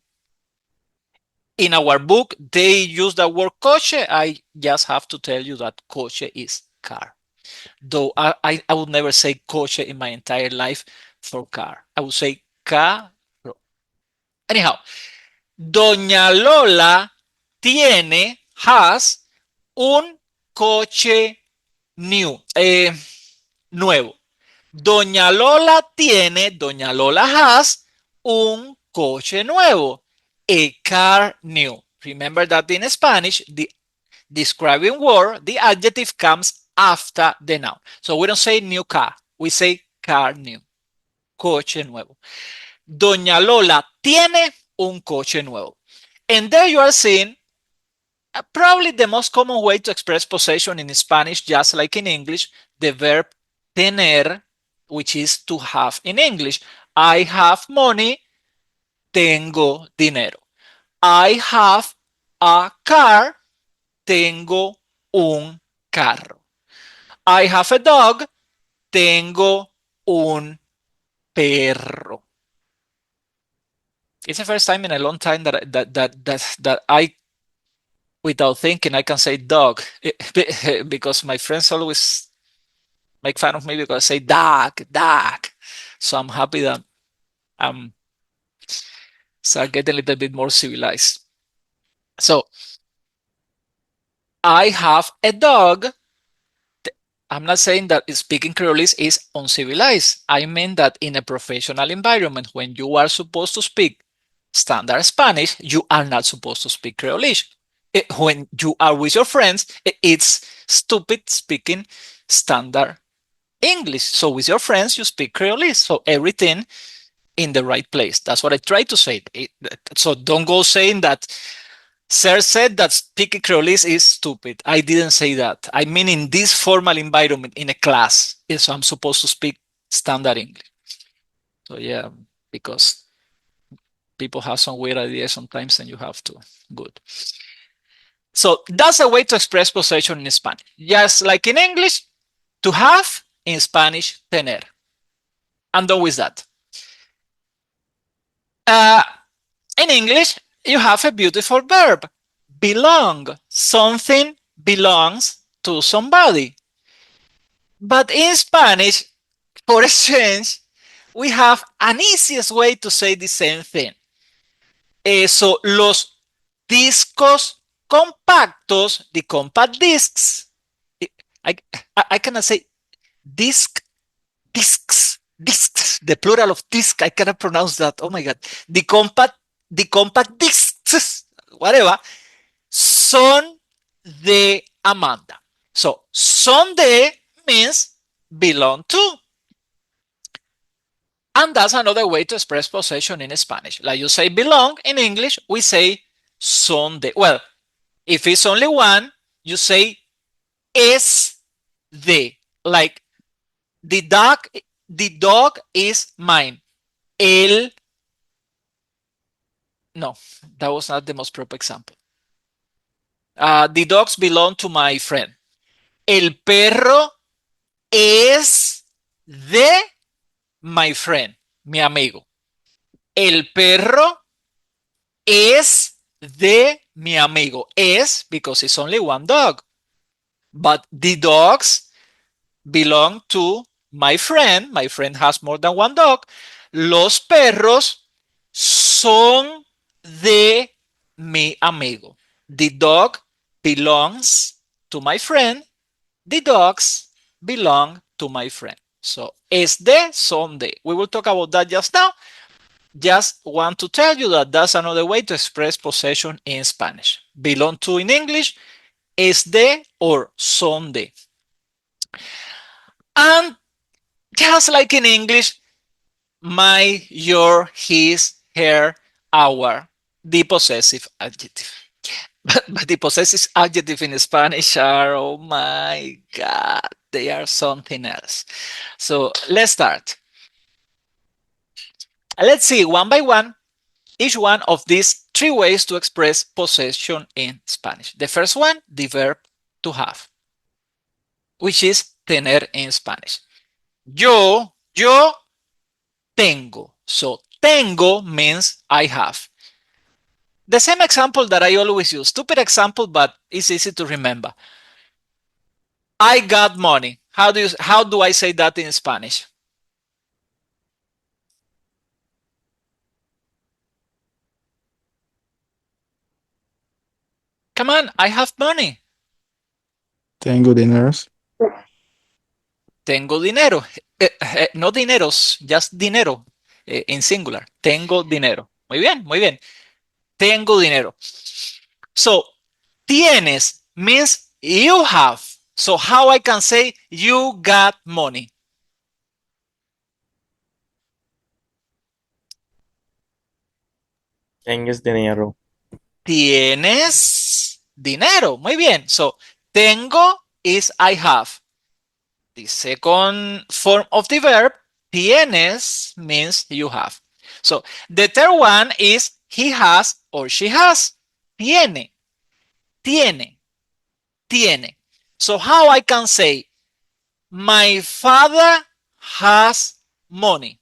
Speaker 1: our book, they use the word coche. I just have to tell you that coche is car. Though I would never say coche in my entire life for car. I would say carro. Anyhow, Doña Lola has un coche nuevo. Doña Lola has un coche nuevo. A car new. Remember that in Spanish, the describing word, the adjective comes after the noun. So we don't say new car, we say car new. Coche nuevo. Doña Lola tiene un coche nuevo. And there you are seeing probably the most common way to express possession in Spanish, just like in English, the verb tener, which is to have in English. I have money, tengo dinero. I have a car, tengo un carro. I have a dog, tengo un perro. It's the first time in a long time that I, without thinking, I can say dog because my friends always make fun of me because I say dog, dog. So I'm happy that I'm start getting a little bit more civilized. So I have a dog. I'm not saying that speaking Creolese is uncivilized. I mean that in a professional environment, when you are supposed to speak standard Spanish, you are not supposed to speak Creolese. When you are with your friends, it's stupid speaking standard English. So with your friends, you speak Creolese. So everything in the right place. That's what I try to say. So don't go saying that Sir said that speaking Creolese is stupid. I didn't say that. I mean in this formal environment, in a class, so I'm supposed to speak standard English. So yeah, because people have some weird ideas sometimes and you have to. Good. So that's a way to express possession in Spanish. Just like in English, to have, in Spanish, tener. I'm done with that. In English, you have a beautiful verb, belong. Something belongs to somebody. But in Spanish, for a change, we have an easiest way to say the same thing. So los discos compactos, the compact discs, I, I cannot say discs, the plural of disc, I cannot pronounce that. Oh my God. The compact discs, whatever, son de Amanda. So son de means belong to. And that's another way to express possession in Spanish. Like you say belong in English, we say son de. Well, if it's only one, you say es de. Like the dog is mine. El, no, that was not the most proper example. The dogs belong to my friend. El perro es de my friend, mi amigo. El perro es de mi amigo. Es because it's only one dog. But the dogs belong to my friend. My friend has more than one dog. Los perros son de mi amigo. The dog belongs to my friend. The dogs belong to my friend. So, es de, son de. We will talk about that just now. Just want to tell you that that's another way to express possession in Spanish. Belong to in English, es de or son de. And just like in English, my, your, his, her, our. the possessive adjective. But the possessive adjective in Spanish are, oh my God, they are something else. So let's start. Let's see one by one each one of these three ways to express possession in Spanish. The first one, the verb to have, which is tener in Spanish. Yo tengo. So tengo means I have. The same example that I always use. Stupid example, but it's easy to remember. I got money. How do I say that in Spanish? Come on, I have money.
Speaker 6: Tengo dineros.
Speaker 1: Tengo dinero. No dineros, just dinero in singular. Tengo dinero. Muy bien, muy bien. Tengo dinero. So, tienes means you have. So, how I can say you got money?
Speaker 5: Tienes dinero.
Speaker 1: Tienes dinero. Muy bien. So, tengo is I have. The second form of the verb, tienes, means you have. So, the third one is he has or she has. Tiene, tiene, tiene. So, how I can say my father has money?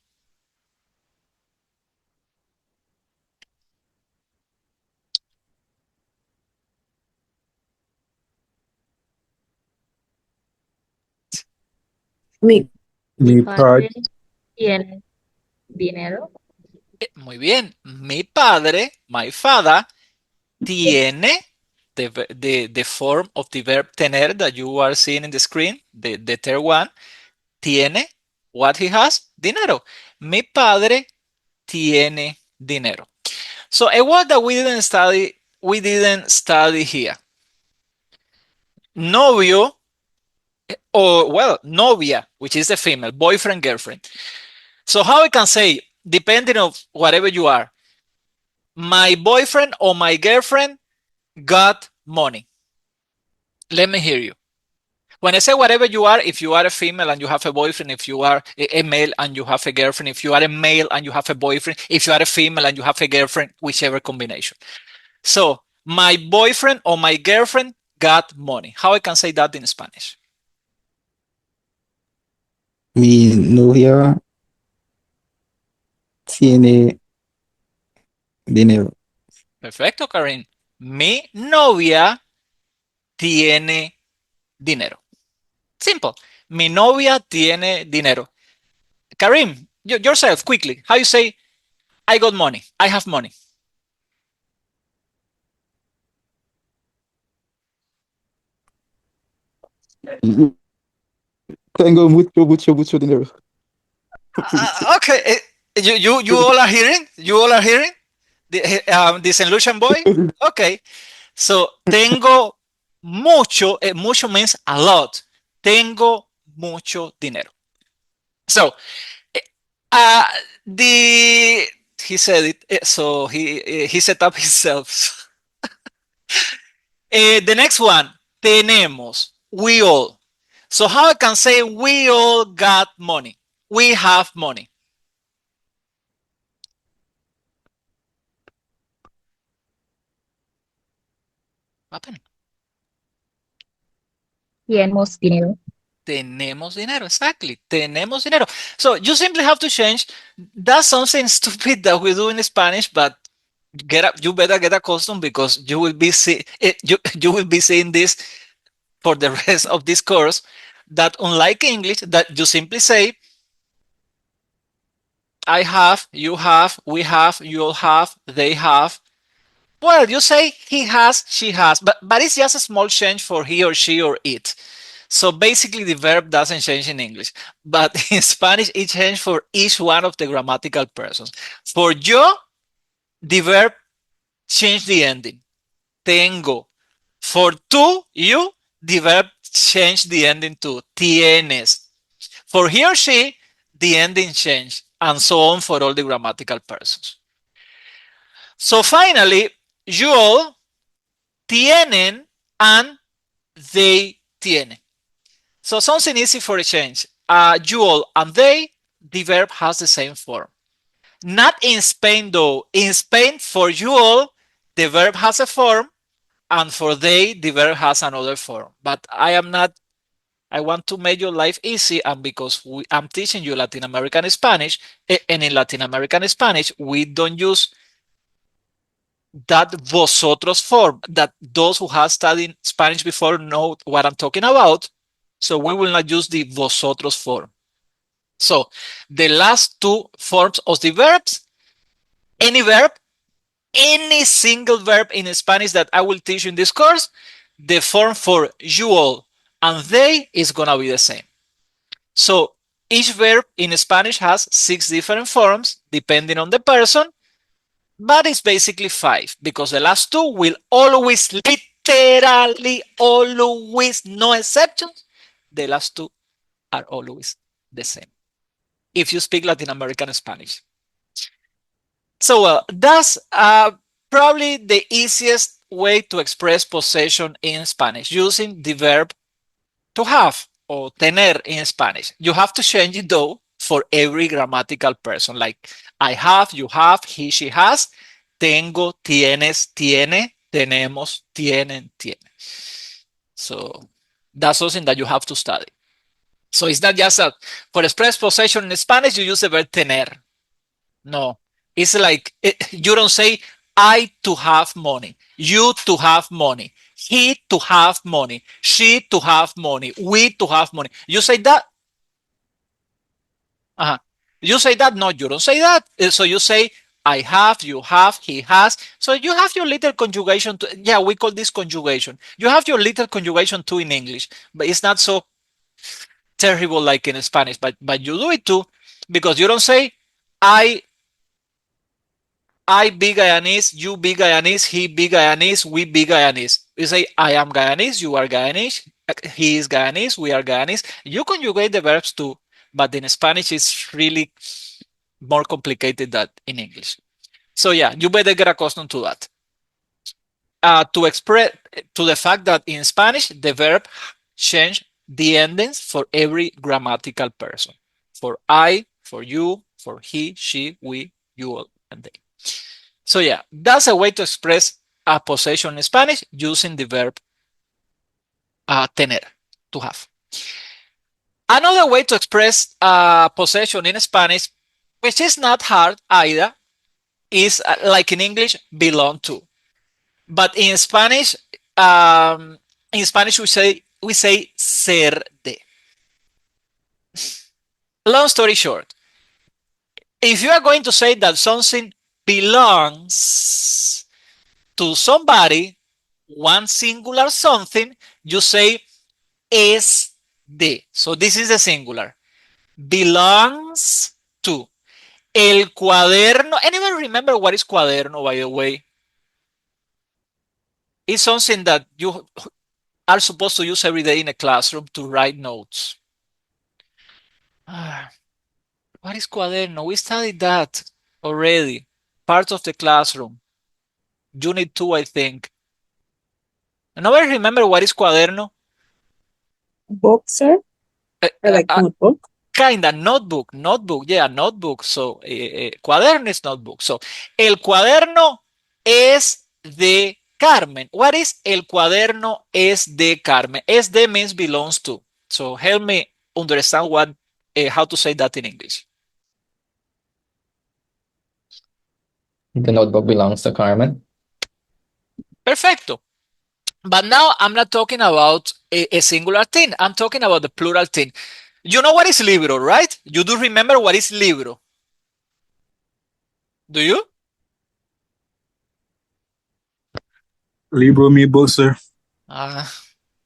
Speaker 3: Mi,
Speaker 4: Mi
Speaker 6: Padre
Speaker 4: padre
Speaker 6: tiene dinero.
Speaker 1: Muy bien. Mi padre, my father, tiene the form of the verb tener that you are seeing in the screen, the third one. Tiene what he has, dinero. Mi padre tiene dinero. So a word that we didn't study here. Novio, or well, novia, which is the female, boyfriend, girlfriend. So how I can say, depending of whatever you are, my boyfriend or my girlfriend got money. Let me hear you. When I say whatever you are, if you are a female and you have a boyfriend, if you are a male and you have a girlfriend, if you are a male and you have a boyfriend, if you are a female and you have a girlfriend, whichever combination. So my boyfriend or my girlfriend got money. How I can say that in Spanish?
Speaker 6: Mi novia tiene dinero.
Speaker 1: Perfecto, Karin. Mi novia tiene dinero. Simple. Mi novia tiene dinero. Karim, yourself, quickly. How you say, I got money. I have money.
Speaker 6: Tengo mucho dinero.
Speaker 1: Okay. You all are hearing? You all are hearing? The St. Lucian boy? Okay. So, tengo mucho, mucho means a lot. Tengo mucho dinero. So, uh, the he said it, so he set up himself. The next one, tenemos, we all. So, how I can say we all got money? We have money. What happened?
Speaker 6: Tenemos dinero.
Speaker 1: Tenemos dinero, exactly. Tenemos dinero. So you simply have to change. That's something stupid that we do in Spanish, but you better get accustomed because you will be you will be seeing this for the rest of this course. That unlike English, that you simply say, I have, you have, we have, you all have, they have. Well, you say he has, she has, but it's just a small change for he or she or it. So basically, the verb doesn't change in English, but in Spanish, it changes for each one of the grammatical persons. For yo, the verb change the ending. Tengo. For tú, you, the verb change the ending to tienes. For he or she, the ending change, and so on for all the grammatical persons. So finally, you all tienen and they tienen. So something easy for a change. You all and they, the verb has the same form. Not in Spain though. In Spain, for you all, the verb has a form, and for they, the verb has another form. But I want to make your life easy, and because I'm teaching you Latin American Spanish, and in Latin American Spanish, we don't use that vosotros form that those who have studied Spanish before know what I'm talking about. So we will not use the vosotros form. So the last two forms of the verbs, any verb, any single verb in Spanish that I will teach you in this course, the form for you all and they is going to be the same. So each verb in Spanish has 6 different forms depending on the person, but it's basically 5 because the last two will always, literally always, no exceptions, the last two are always the same if you speak Latin American Spanish. So that's probably the easiest way to express possession in Spanish using the verb to have or tener in Spanish. You have to change it though for every grammatical person, like I have, you have, he, she has, tengo, tienes, tiene, tenemos, tienen, tiene. So that's something that you have to study. So it's not just that for express possession in Spanish, you use the verb tener. No, it's like you don't say I to have money, you to have money, he to have money, she to have money, we to have money. You say that. You say that. No, you don't say that. So you say I have, you have, he has. So you have your little conjugation. Yeah, we call this conjugation. You have your little conjugation too in English, but it's not so terrible like in Spanish. But you do it too because you don't say I be Guyanese, you be Guyanese, he be Guyanese, we be Guyanese. You say, I am Guyanese, you are Guyanese, he is Guyanese, we are Guyanese. You conjugate the verbs too, but in Spanish it's really more complicated than in English. So yeah, you better get accustomed to that. To express to the fact that in Spanish, the verb change the endings for every grammatical person. For I, for you, for he, she, we, you all, and they. So yeah, that's a way to express a possession in Spanish using the verb tener, to have. Another way to express possession in Spanish, which is not hard either, is like in English, belong to. But in Spanish we say ser de. Long story short, if you are going to say that something belongs to somebody, one singular something, you say es de. So this is the singular. Belongs to. El cuaderno. Anyone remember what is cuaderno, by the way? It's something that you are supposed to use every day in a classroom to write notes. What is cuaderno? We studied that already. Part of the classroom. Unit 2, I think. Nobody remember what is cuaderno?
Speaker 7: Book, sir?
Speaker 1: Uh,
Speaker 7: Or like notebook?
Speaker 1: Kinda notebook, yeah, notebook. So, cuaderno is notebook. So, el cuaderno es de Carmen. What is el cuaderno es de Carmen? Es de means belongs to. So, help me understand how to say that in English.
Speaker 5: The notebook belongs to Carmen.
Speaker 1: Perfecto. But now I'm not talking about a singular thing. I'm talking about the plural thing. You know what is libro, right? You do remember what is libro? Do you?
Speaker 4: Libro mi book, sir.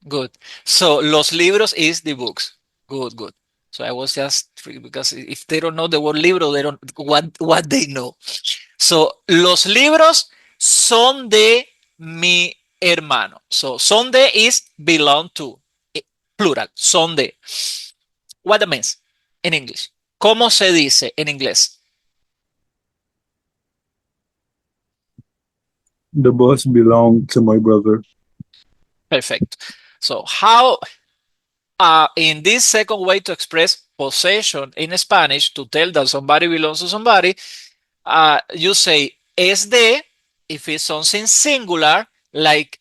Speaker 1: Good. So los libros is the books. Good. So I was just because if they don't know the word libro, they don't what they know. So los libros son de mi hermano. So son de is belong to. Plural. Son de. What that means in English? ¿Cómo se dice en inglés?
Speaker 4: The bus belonged to my brother.
Speaker 1: Perfect. So how in this second way to express possession in Spanish to tell that somebody belongs to somebody, you say es de if it's something singular like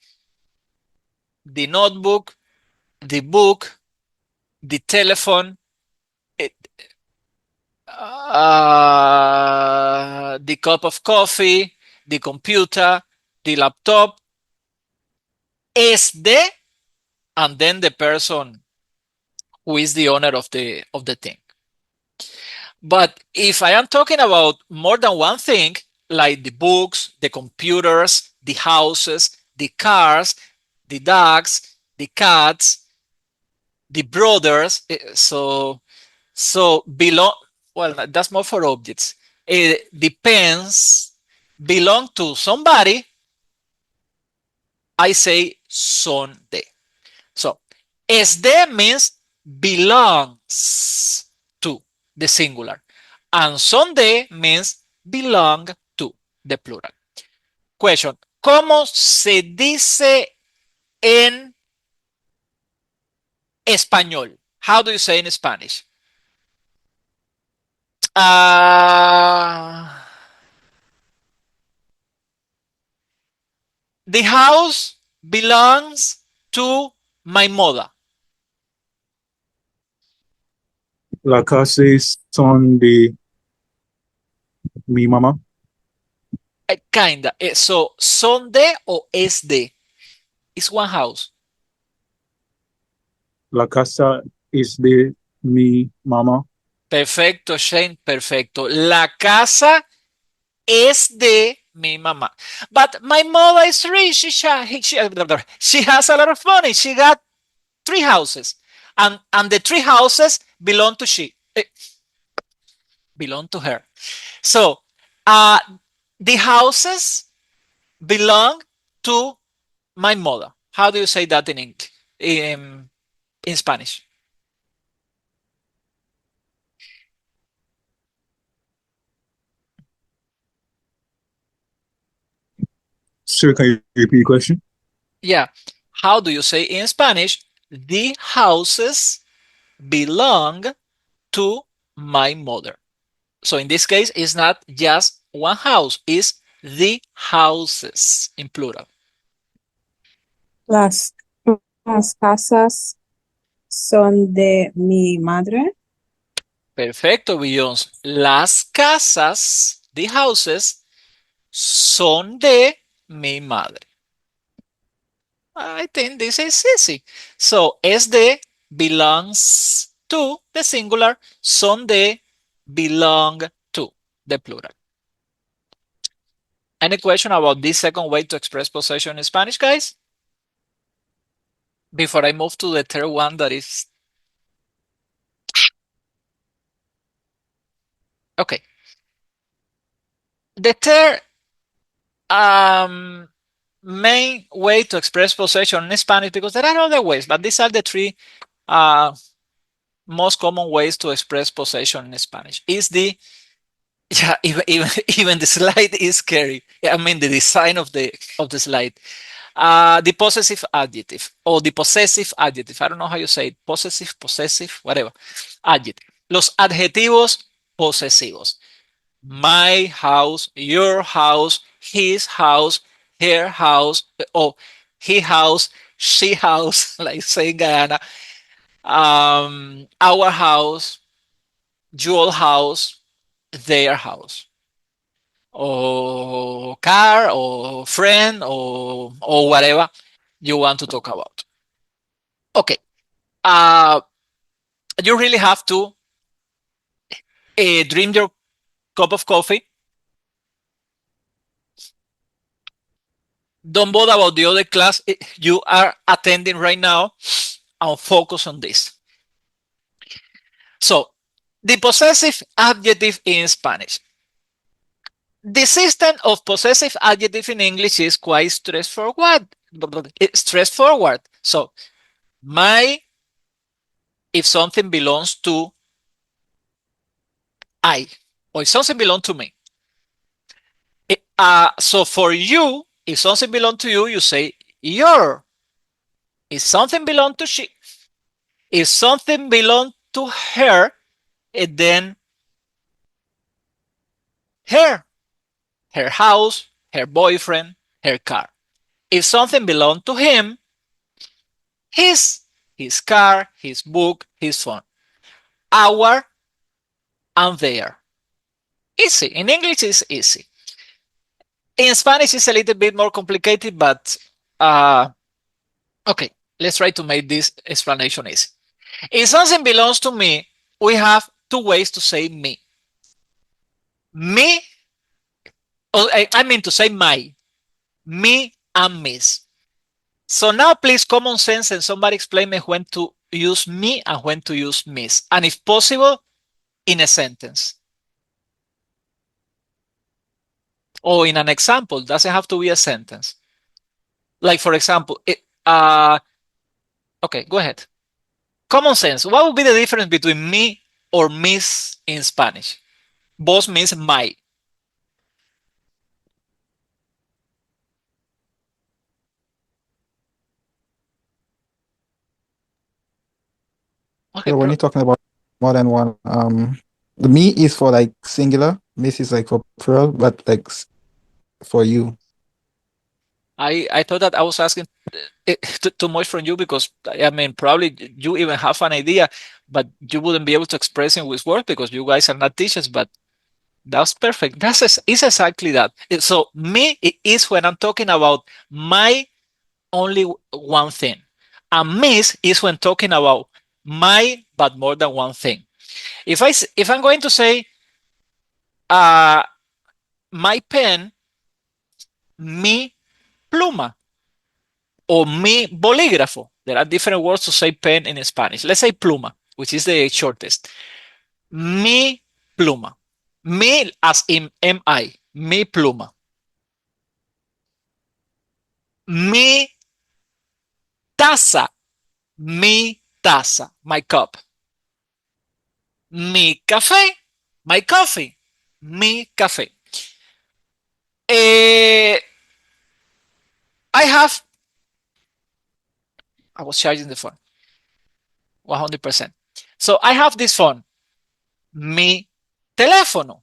Speaker 1: the notebook, the book, the telephone, it, the cup of coffee, the computer, the laptop, es de, and then the person who is the owner of the thing. But if I am talking about more than one thing, like the books, the computers, the houses, the cars, the dogs, the cats, the brothers, so belong. Well, that's more for objects. It depends. Belong to somebody. I say son de. So es de means belongs to the singular, and son de means belong to the plural. Question: ¿Cómo se dice en español? How do you say in Spanish? Uh, the house belongs to my mother.
Speaker 4: La casa son de mi mamá.
Speaker 1: Kinda. So, son de o es de? It's one house.
Speaker 4: La casa es de mi mamá.
Speaker 1: Perfecto, Shane. Perfecto. La casa es de mi mamá. But my mother is rich. She has a lot of money. She got 3 houses. And the 3 houses belong to belong to her. So uh, the houses belong to my mother. How do you say that in English? In Spanish?
Speaker 4: Sir, can you repeat the question?
Speaker 1: Yeah. How do you say in Spanish? The houses belong to my mother. So in this case, it's not just one house, it's the houses in plural.
Speaker 7: Las, las casas son de mi madre.
Speaker 1: Perfecto, Billions. Las casas, the houses, son de mi madre. I think this is easy. So, es de belongs to the singular, son de belong to the plural. Any question about this second way to express possession in Spanish, guys? Before I move to the third one, that is okay. The third main way to express possession in Spanish, because there are other ways, but these are the three most common ways to express possession in Spanish. Is the yeah, even the slide is scary. I mean the design of the slide. The possessive adjective or the possessive adjective. I don't know how you say it. Possessive, whatever. Adjective. Los adjetivos posesivos. My house, your house, his house, her house, or he house, she house, like say in Guyana. Our house, your house, their house, or car, or friend, or whatever you want to talk about. Okay. Uh, you really have to drink your cup of coffee. Don't bother about the other class you are attending right now and focus on this. So, the possessive adjective in Spanish. The system of possessive adjective in English is quite straightforward. Straightforward. So, my, if something belongs to I, or if something belongs to me. So for you, If something belongs to you, you say your. If something belongs to she, if something belongs to her, then her house, her boyfriend, her car. If something belongs to him, his, his car, his book, his phone. Our and their. Easy. In English, it's easy. In Spanish, it's a little bit more complicated, but okay, let's try to make this explanation easy. If something belongs to me, we have two ways to say me. Me, I mean to say my, me and miss. So now please common sense and somebody explain me when to use me and when to use miss. And if possible, in a sentence. Or in an example, doesn't have to be a sentence. Like for example, okay, go ahead. Common sense. What would be the difference between me or miss in Spanish? Both means my. Okay,
Speaker 6: So when you're talking about more than one, the me is for like singular, miss is like for plural, but like for you.
Speaker 1: I thought that I was asking too much from you because I mean probably you even have an idea, but you wouldn't be able to express it with words because you guys are not teachers. But that's perfect. It's exactly that. So me is when I'm talking about my only one thing, and miss is when talking about my but more than one thing. If I'm going to say uh my pen, mi pluma, or mi bolígrafo. There are different words to say pen in Spanish. Let's say pluma, which is the shortest. Mi pluma. Mi as in mi. Mi pluma. Mi taza. Mi taza. My cup. Mi café. My coffee. Mi café. I have. I was charging the phone. 100%. So I have this phone. Mi teléfono.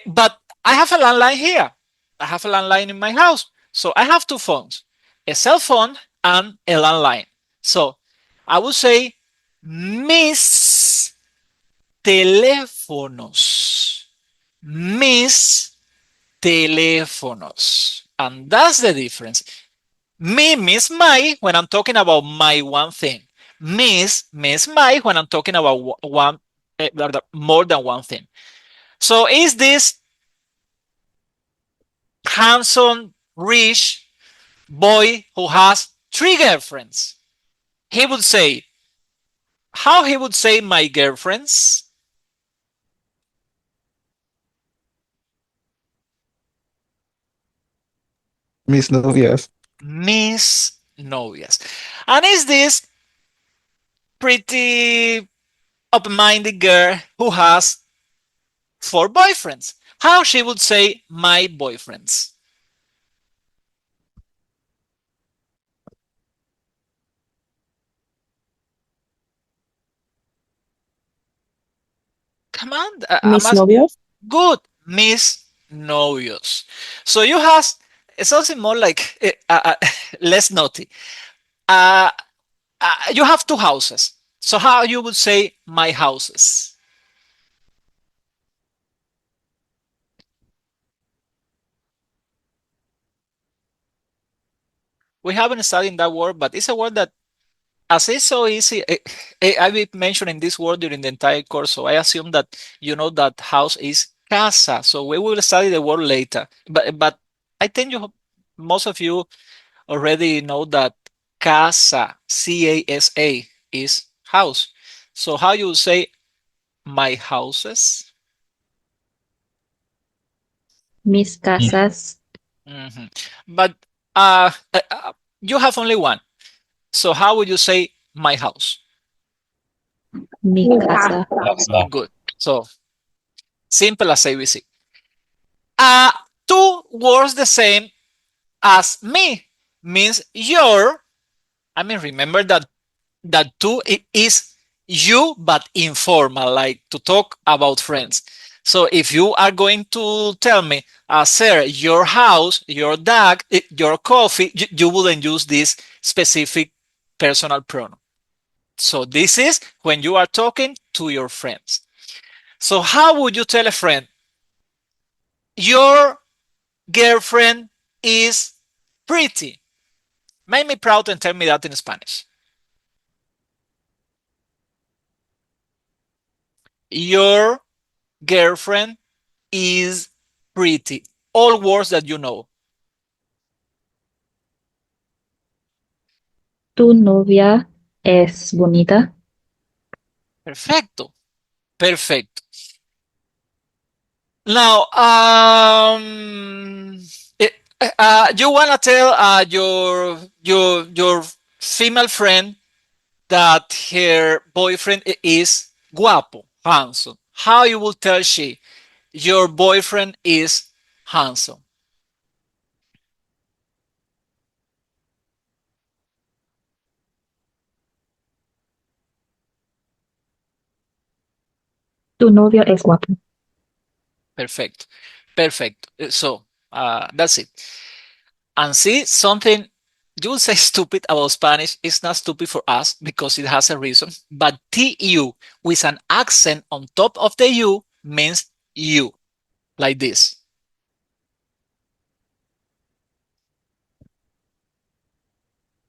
Speaker 1: But I have a landline here. I have a landline in my house. So I have two phones, a cell phone and a landline. So I would say mis teléfonos. Mis teléfonos. And that's the difference. Me means my when I'm talking about my one thing. Miss means my when I'm talking about one more than one thing. So is this handsome, rich boy who has three girlfriends? He would say, how he would say my girlfriends?
Speaker 6: Miss Novias.
Speaker 1: Mis novias. And is this pretty open-minded girl who has four boyfriends? How she would say my boyfriends? Come on, I'm
Speaker 7: Mis
Speaker 1: asking.
Speaker 7: novios.
Speaker 1: Good, mis novios. So you have something more like less naughty. Uh, you have two houses. So how you would say my houses? We haven't studied that word, but it's a word that, as it's so easy, I've been mentioning this word during the entire course. So I assume that you know that house is casa. So we will study the word later. But I think most of you already know that casa, C-A-S-A, is house. So how you say my houses?
Speaker 6: Mis casas.
Speaker 1: Mhm. But uh, uh, uh, you have only one. So how would you say my house?
Speaker 6: Mi casa.
Speaker 1: Good. So simple as ABC. Uh, Two words the same as me means your. I mean, remember that two is you, but informal, like to talk about friends. So if you are going to tell me, sir, your house, your dog, your coffee, you wouldn't use this specific personal pronoun. So this is when you are talking to your friends. So how would you tell a friend, your girlfriend is pretty? Make me proud and tell me that in Spanish. Your girlfriend is pretty. All words that you know.
Speaker 8: Tu novia es bonita.
Speaker 1: Perfecto. Perfecto. Now, eh, you wanna tell your female friend that her boyfriend is guapo, handsome. How you will tell she your boyfriend is handsome?
Speaker 8: Tu novio es guapo.
Speaker 1: Perfect. Perfect. So that's it. And see something you will say stupid about Spanish. It's not stupid for us because it has a reason. But TU with an accent on top of the U means you, like this.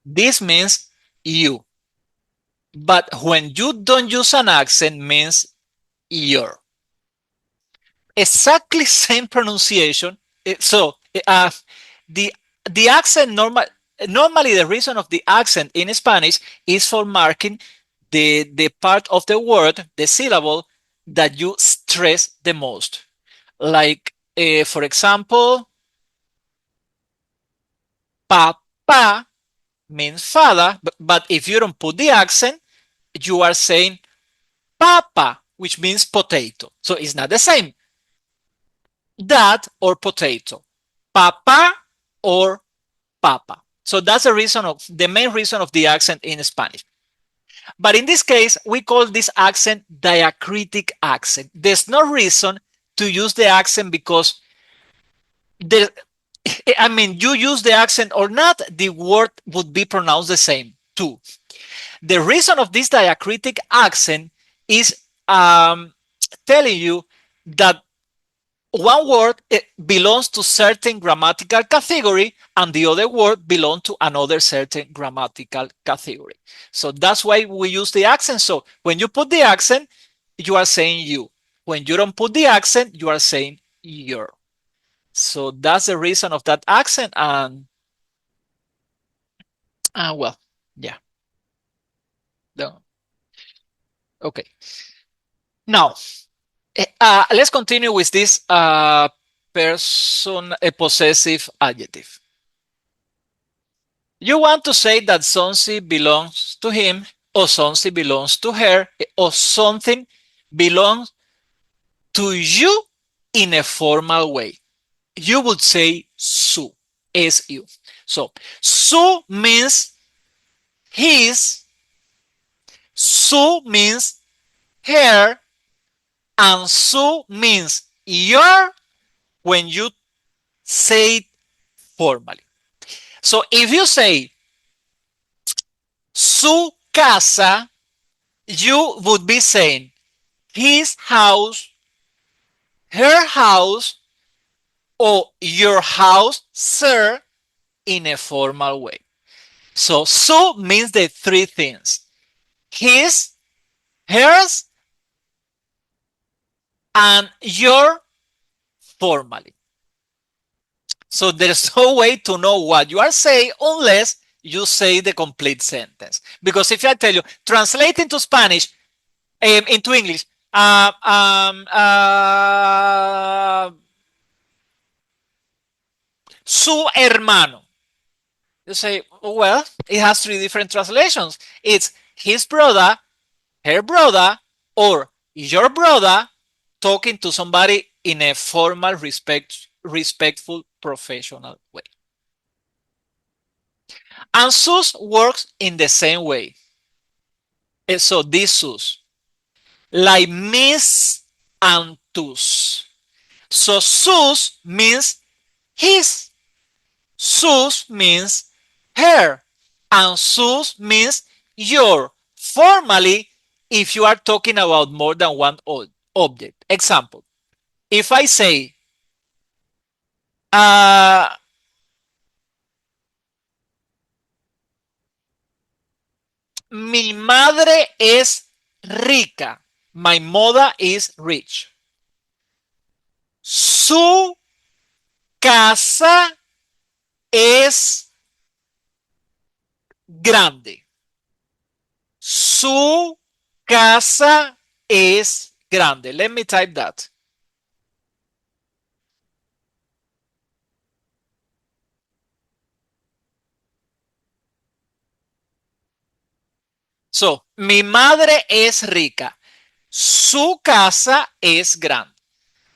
Speaker 1: This means you. But when you don't use an accent, means your. Exactly same pronunciation. So the the accent normally the reason of the accent in Spanish is for marking the part of the word, the syllable that you stress the most. Like for example, papa means father, but if you don't put the accent, you are saying papa, which means potato. So it's not the same. That or potato. Papa or papa. So that's the main reason of the accent in Spanish. But in this case, we call this accent diacritic accent. There's no reason to use the accent because there, I mean, you use the accent or not, the word would be pronounced the same too. The reason of this diacritic accent is telling you that one word belongs to certain grammatical category and the other word belongs to another certain grammatical category. So that's why we use the accent. So when you put the accent, you are saying you. When you don't put the accent, you are saying your. So that's the reason of that accent. And well, yeah. No. Okay. Now, let's continue with this person, a possessive adjective. You want to say that something belongs to him, or something belongs to her, or something belongs to you in a formal way. You would say su, su. So su means his, su means her, and su means your when you say it formally. So if you say su casa, you would be saying his house, her house, or your house, sir, in a formal way. So su means the three things: his, hers, and your formally. So there's no way to know what you are saying unless you say the complete sentence. Because if I tell you, translate into Spanish, into English, su hermano. You say, well, it has three different translations. It's his brother, her brother, or your brother talking to somebody in a formal, respectful, professional way. And sus works in the same way. So this sus, like Miss and tus. So sus means his, sus means her, and sus means your. Formally, if you are talking about more than one object. Example, if I say, uh, mi madre es rica. My mother is rich. Su casa es grande. Su casa es grande. Let me type that. So, mi madre es rica. Su casa es grande.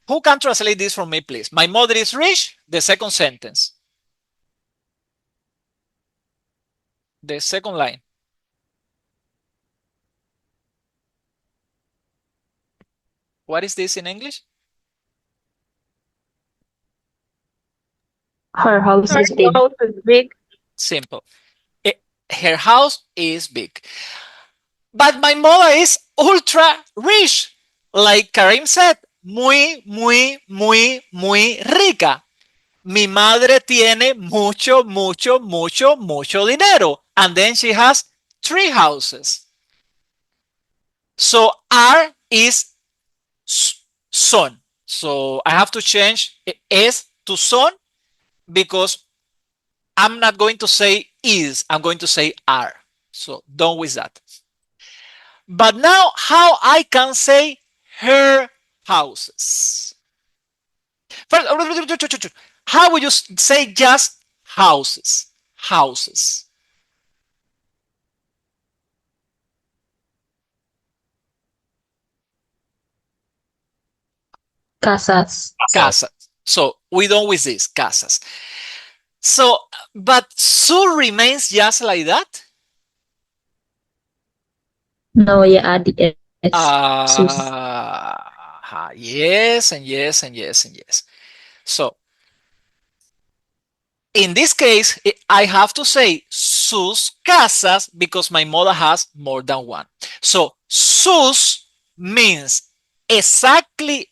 Speaker 1: Who can translate this for me, please? My mother is rich. The second sentence. The second line. What is this in English?
Speaker 8: Her house
Speaker 3: Her
Speaker 8: is big.
Speaker 3: house is big.
Speaker 1: Simple. Her house is big. But my mother is ultra rich. Like Karim said, muy, muy, muy, muy rica. Mi madre tiene mucho, mucho, mucho, mucho dinero. And then she has 3 houses. So R is son. So I have to change S to son because I'm not going to say is, I'm going to say are. So done with that. But now how I can say her houses? First, how would you say just houses? Houses.
Speaker 8: Casas.
Speaker 1: Casas. So we done with this, casas. So, but su remains just like that?
Speaker 8: No, you add the S. Sus.
Speaker 1: Yes, and yes, and yes, and yes. So, in this case, I have to say sus casas because my mother has more than one. So, sus means exactly.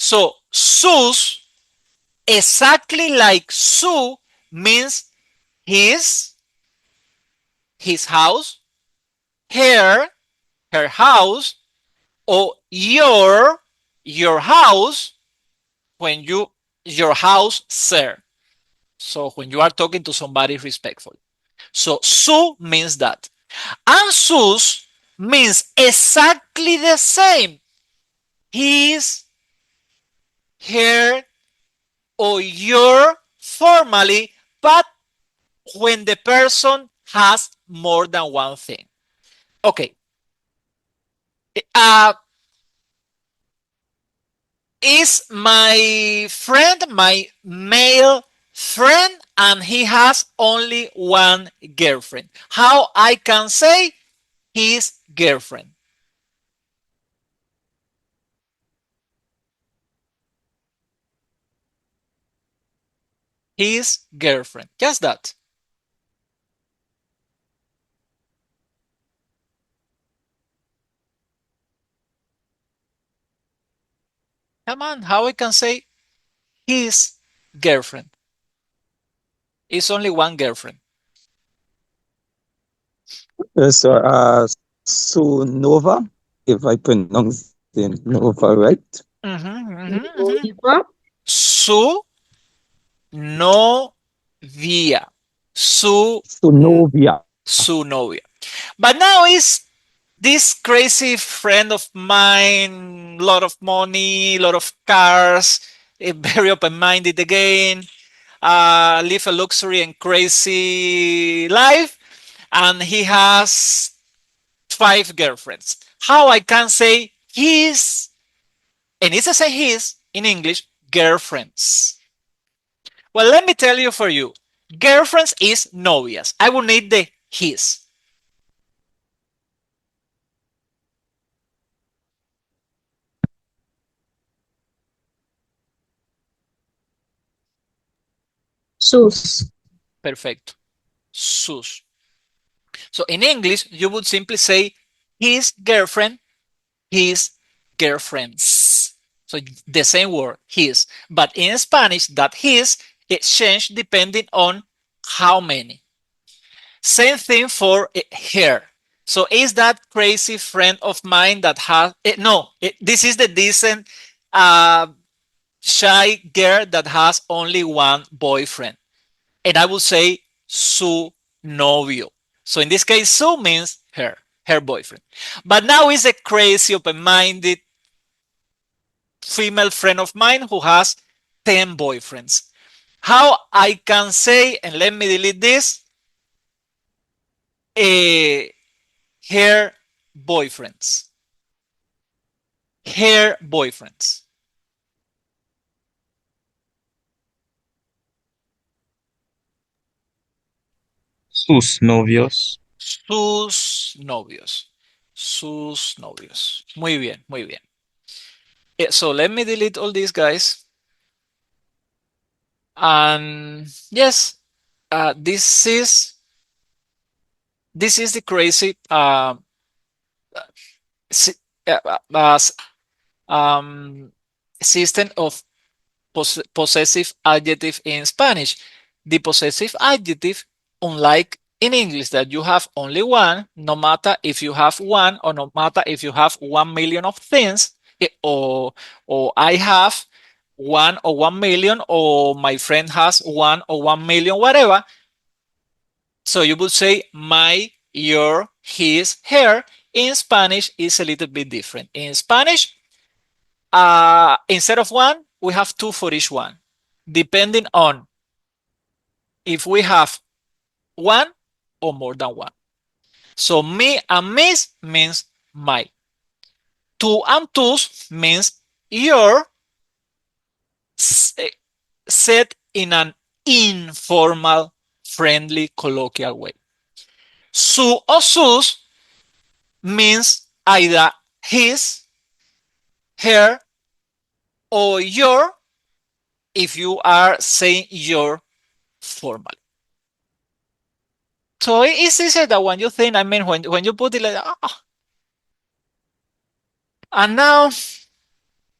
Speaker 1: So, sus, exactly like su, means his house, her house, or your house, when your house, sir. So when you are talking to somebody respectful. So su means that. And sus means exactly the same. His, her, or your formally, but when the person has more than one thing. Okay. Is my friend my male friend and he has only one girlfriend? How I can say his girlfriend? His girlfriend. Just that. Come on, how I can say his girlfriend? It's only one girlfriend.
Speaker 9: So, Nova, if I pronounce it Nova right.
Speaker 1: Su novia. Su
Speaker 9: Novia.
Speaker 1: Su novia. But now is this crazy friend of mine, lot of money, lot of cars, very open-minded again, live a luxury and crazy life. and he has 5 girlfriends. How I can say his, and it's to say his in English, girlfriends. Well, let me tell you for you. Girlfriends is novias. I will need the his.
Speaker 8: Sus.
Speaker 1: Perfecto. Sus. So in English, you would simply say his girlfriend, his girlfriends. So the same word, his. But in Spanish, that his it changed depending on how many. Same thing for her. So is that crazy friend of mine that has no? This is the decent uh, shy girl that has only one boyfriend, and I will say su novio. So in this case, su means her boyfriend. But now is a crazy, open-minded female friend of mine who has 10 boyfriends. How I can say, and let me delete this, uh, her boyfriends. Her boyfriends.
Speaker 5: Sus novios.
Speaker 1: Sus novios. Sus novios. Muy bien, muy bien. So let me delete all these guys. And yes, this is the crazy si- uh, uh, um, system of possessive adjective in Spanish. The possessive adjective, unlike in English, that you have only one, no matter if you have one or no matter if you have 1 million of things, or I have one or 1 million, or my friend has one or 1 million, whatever. So you would say my, your, his, her. In Spanish, is a little bit different. In Spanish, instead of one, we have two for each one, depending on if we have one or more than one. So me and mis means my. Tu and tus means your, said in an informal, friendly, colloquial way. Su or sus means either his, her, or your if you are saying your formally. So it's easier than when you think, I mean, when you put it like that. And now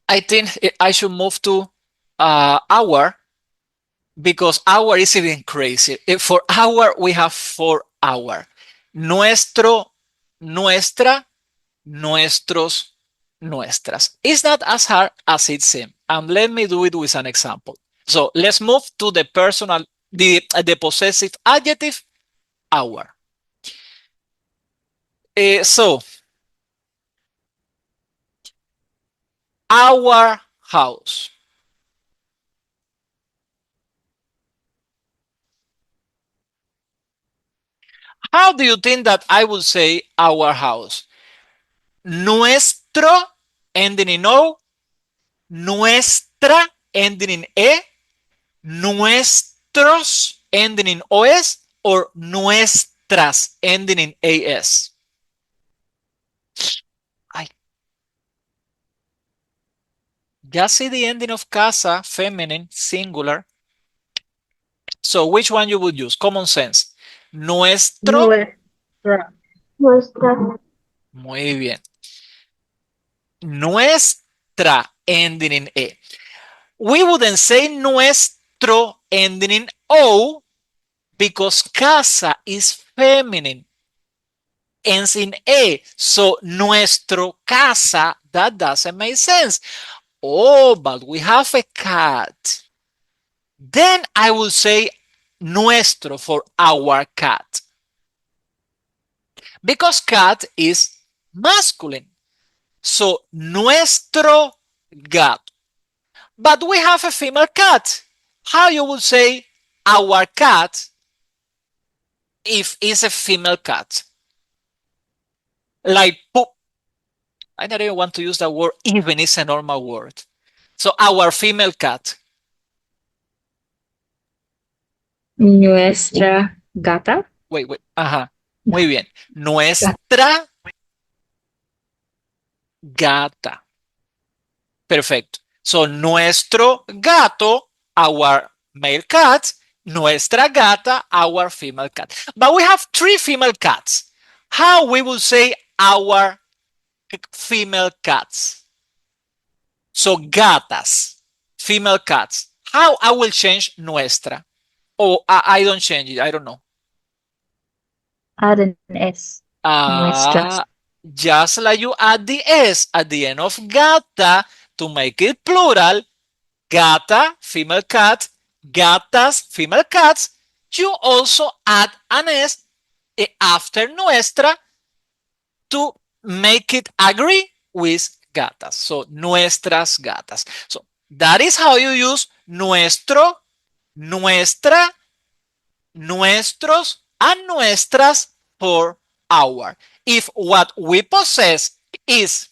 Speaker 1: I think I should move to our, because our is even crazy. For our, we have 4 hour. Nuestro, nuestra, nuestros, nuestras. It's not as hard as it seems. And let me do it with an example. So let's move to the personal, the possessive adjective, our. So our house. How do you think that I would say our house? Nuestro, ending in O, nuestra, ending in E, nuestros, ending in OS, or nuestras, ending in AS? I just see the ending of casa, feminine, singular. So which one you would use? Common sense. Nuestro.
Speaker 3: Nuestra.
Speaker 8: Nuestra.
Speaker 1: Muy bien. Nuestra, ending in E. We wouldn't say nuestro, ending in O, because casa is feminine, ends in E. So nuestro casa, that doesn't make sense. Oh, but we have a cat. Then I will say nuestro for our cat, because cat is masculine. So nuestro gato. But we have a female cat. How you would say our cat if it's a female cat? Like poop. I don't even want to use that word, even it's a normal word. So our female cat.
Speaker 8: Nuestra gata.
Speaker 1: Wait. Ajá. Muy bien. Nuestra gata. Perfecto. So nuestro gato, our male cat, nuestra gata, our female cat. But we have 3 female cats. How we will say our female cats? So gatas, female cats. How I will change nuestra? Oh, I don't change it. I don't know.
Speaker 8: Add an S. Nuestras.
Speaker 1: Just like you add the S at the end of gata to make it plural, gata, female cat, gatas, female cats, you also add an S after nuestra to make it agree with gatas. So, nuestras gatas. So, that is how you use nuestro, nuestra, nuestros, and nuestras for our. If what we possess is,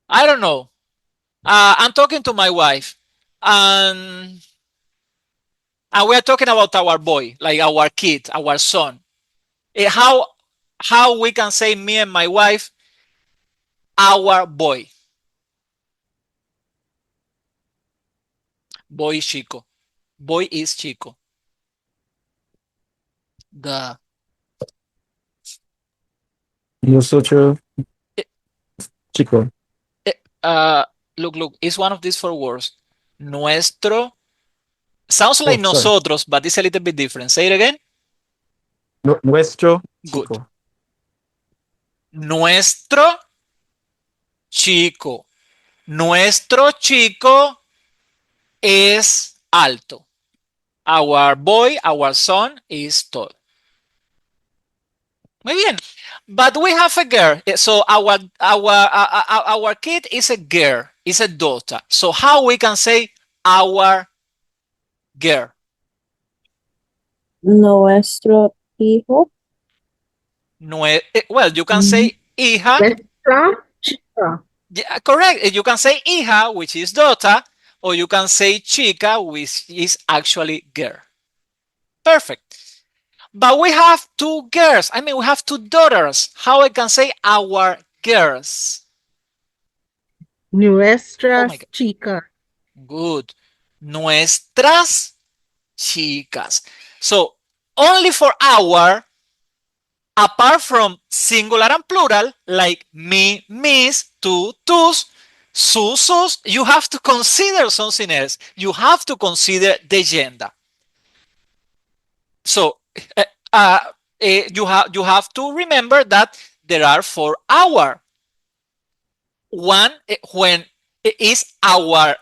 Speaker 1: I don't know, I'm talking to my wife, and we are talking about our boy, like our kid, our son. How we can say me and my wife, our boy. Boy is chico. Boy is chico. The
Speaker 6: Nosotros,
Speaker 1: eh,
Speaker 6: chico.
Speaker 1: eh, uh, look, it's one of these 4 words. Nuestro sounds like
Speaker 6: Oh, sorry.
Speaker 1: nosotros, but it's a little bit different. Say it again.
Speaker 6: Nuestro,
Speaker 1: Good.
Speaker 6: chico.
Speaker 1: Nuestro chico. Nuestro chico es alto. Our boy, our son is tall. Muy bien. But we have a girl. So our kid is a girl, is a daughter. So how we can say our girl?
Speaker 7: Nuestro hijo.
Speaker 1: Well, you can say hija.
Speaker 3: Nuestra chica.
Speaker 1: Yeah, correct. You can say hija, which is daughter, or you can say chica, which is actually girl. Perfect. But we have 2 girls. I mean, we have 2 daughters. How I can say our girls? Oh my
Speaker 3: Nuestras
Speaker 1: God.
Speaker 3: chicas.
Speaker 1: Good. Nuestras chicas. So only for our, apart from singular and plural, like me, mis, tú, tus, sus, sus, you have to consider something else. You have to consider the gender. So you have to remember that there are 4 our. One when it is our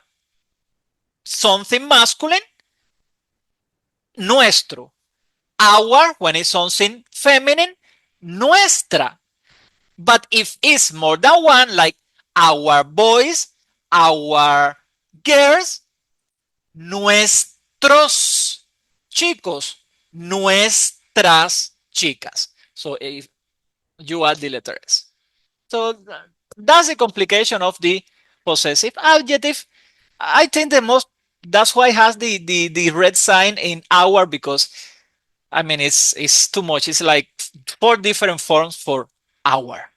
Speaker 1: something masculine, nuestro. Our when it's something feminine, nuestra. But if it's more than one, like our boys, our girls, nuestros chicos, nuestras chicas. So if you add the letter S. So that's the complication of the possessive adjective. I think that's why it has the red sign in our, because I mean it's too much. It's like 4 different forms for our.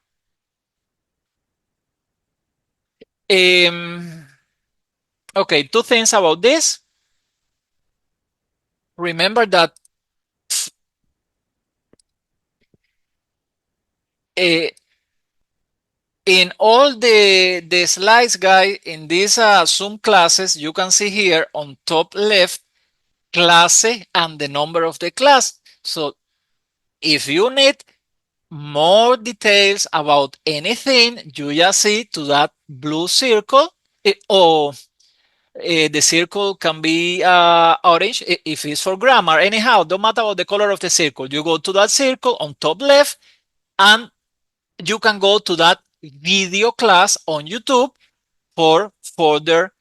Speaker 1: Okay, 2 things about this. Remember that uh, in all the slides, guys, in these Zoom classes, you can see here on top left, clase and the number of the class. So if you need more details about anything, you just see to that blue circle, or the circle can be orange if it's for grammar. Anyhow, don't matter about the color of the circle. You go to that circle on top left, and you can go to that video class on YouTube for further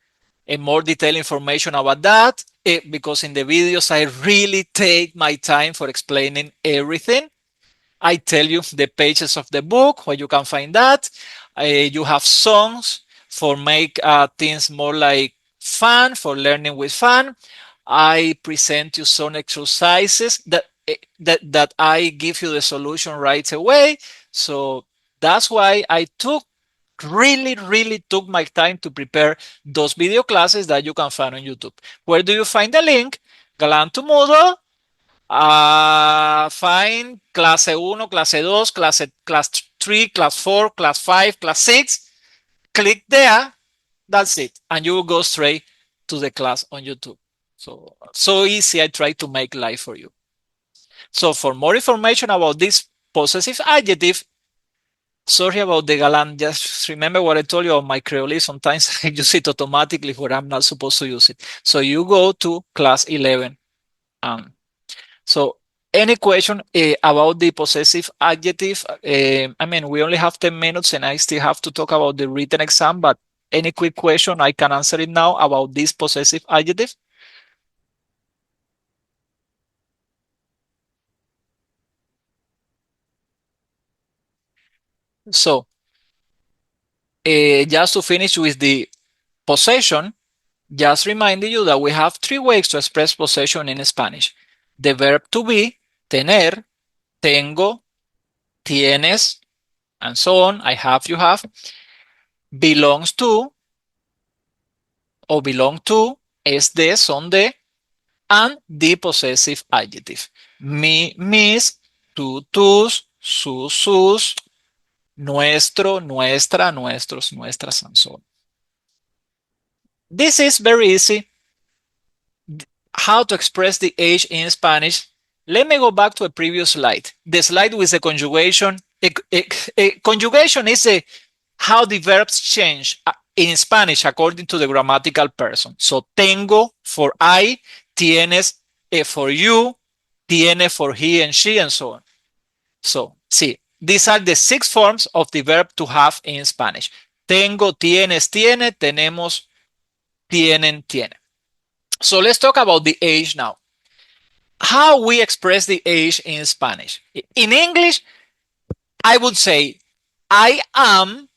Speaker 1: and more detailed information about that. because in the videos I really take my time for explaining everything. I tell you the pages of the book where you can find that. You have songs for make things more like fun, for learning with fun. I present you some exercises that I give you the solution right away. So that's why I really took my time to prepare those video classes that you can find on YouTube. Where do you find the link? Galan to Moodle. Find clase 1, clase 2, class 3, class 4, class 5, class 6. Click there. That's it. And you will go straight to the class on YouTube. So easy. I try to make life for you. So for more information about this possessive adjective, sorry about the galan. Just remember what I told you about my Creole. Sometimes I use it automatically where I'm not supposed to use it. So you go to class 11. So any question about the possessive adjective? I mean, we only have 10 minutes and I still have to talk about the written exam, but any quick question, I can answer it now about this possessive adjective. So just to finish with the possession, just reminding you that we have three ways to express possession in Spanish. The verb to be, tener, tengo, tienes, and so on. I have, you have. Belongs to o belong to, es de, son de, and the possessive adjective. Mi, mis, tú, tus, sus, sus, nuestro, nuestra, nuestros, nuestras, and so on. This is very easy. How to express the age in Spanish. Let me go back to a previous slide. The slide with the conjugation. Conjugation is how the verbs change in Spanish according to the grammatical person. So tengo for I, tienes for you, tiene for he and she, and so on. So, see, these are the 6 forms of the verb to have in Spanish. Tengo, tienes, tiene, tenemos, tienen, tiene. So let's talk about the age now. How we express the age in Spanish. In English, I would say, I am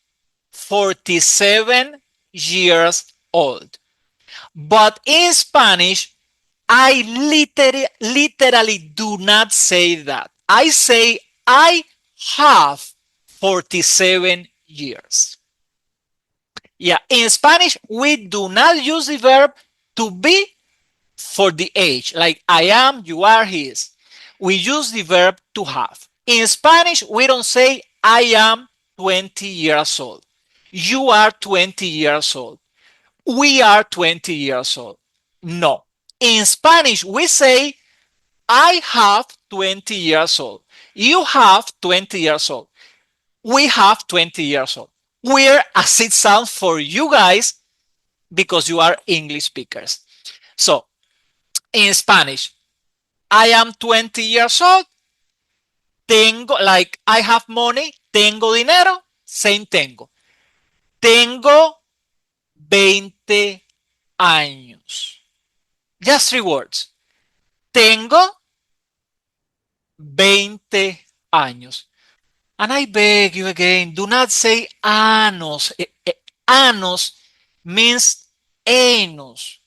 Speaker 1: 47 years old. But in Spanish, I literally do not say that. I say I have 47 years. Yeah, in Spanish, we do not use the verb to be for the age, like I am, you are, he is. We use the verb to have. In Spanish, we don't say I am 20 years old. You are 20 years old. We are 20 years old. No. In Spanish, we say I have 20 years old. You have 20 years old. We have 20 years old. We're as it sounds for you guys because you are English speakers. So, in Spanish, I am 20 years old. Tengo, like I have money. Tengo dinero. Same tengo. Tengo 20 años. Just 3 words. Tengo 20 años. And I beg you again, do not say anos. Anos means anus.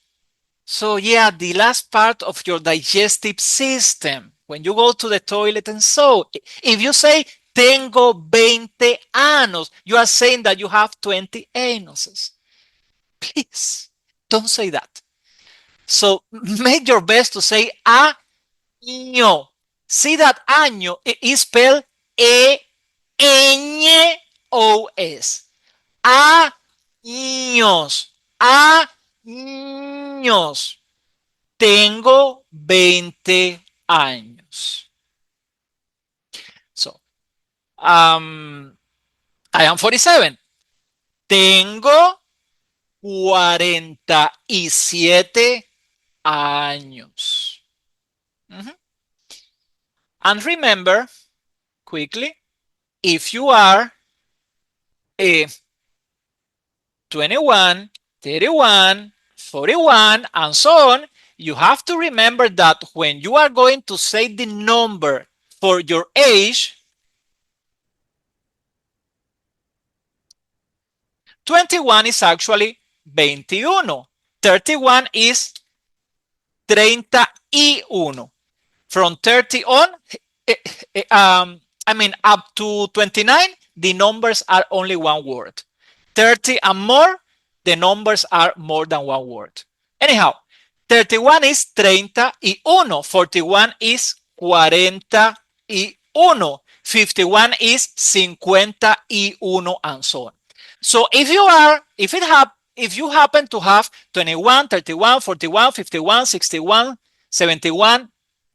Speaker 1: So yeah, the last part of your digestive system. When you go to the toilet and so, if you say tengo 20 anos, you are saying that you have 20 anuses. Please, don't say that. So make your best to say año. See that año is spelled E-Ñ-O-S. Años. Años. Tengo 20 años. So, I am 47. Tengo 47 años. And remember, quickly, if you are 21, 31, 41, and so on, you have to remember that when you are going to say the number for your age, 21 is actually 21. 31 is 31. From 30 on, up to 29, the numbers are only one word. 30 and more, the numbers are more than one word. Anyhow, 31 is 31, 41 is 41, 51 is 51, and so on. So if you happen to have 21, 31, 41, 51, 61, 71,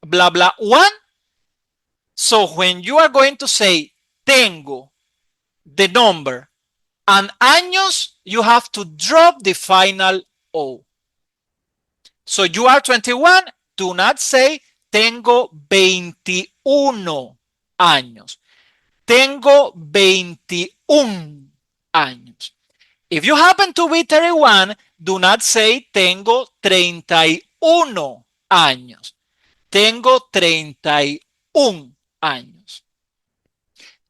Speaker 1: blah, blah, 1, so when you are going to say tengo, the number, and años, you have to drop the final O. So you are 21, do not say tengo 21 años. Tengo 21 años. If you happen to be 31, do not say tengo 31 años. Tengo 31 años.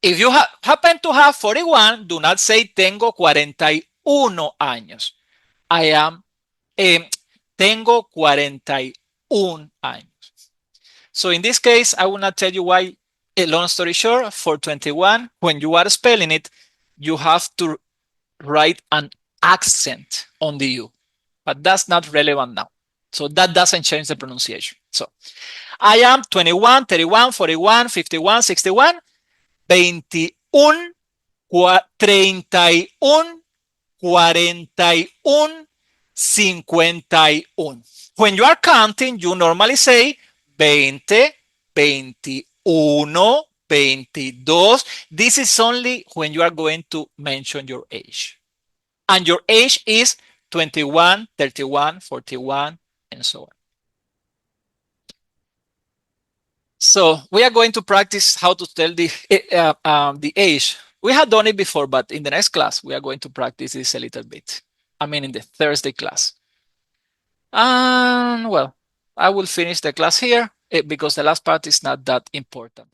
Speaker 1: If you happen to have 41, do not say tengo 41 años. Tengo 41 años. So in this case, I will not tell you why. A long story short, for 21, when you are spelling it, you have to write an accent on the U. But that's not relevant now. So that doesn't change the pronunciation. So I am 21, 31, 41, 51, 61, 21, 31, 41, 51. When you are counting, you normally say 20, 21, 22. This is only when you are going to mention your age. And your age is 21, 31, 41, and so on. So we are going to practice how to tell the age. We have done it before, but in the next class, we are going to practice this a little bit. I mean, in the Thursday class. And well, I will finish the class here because the last part is not that important.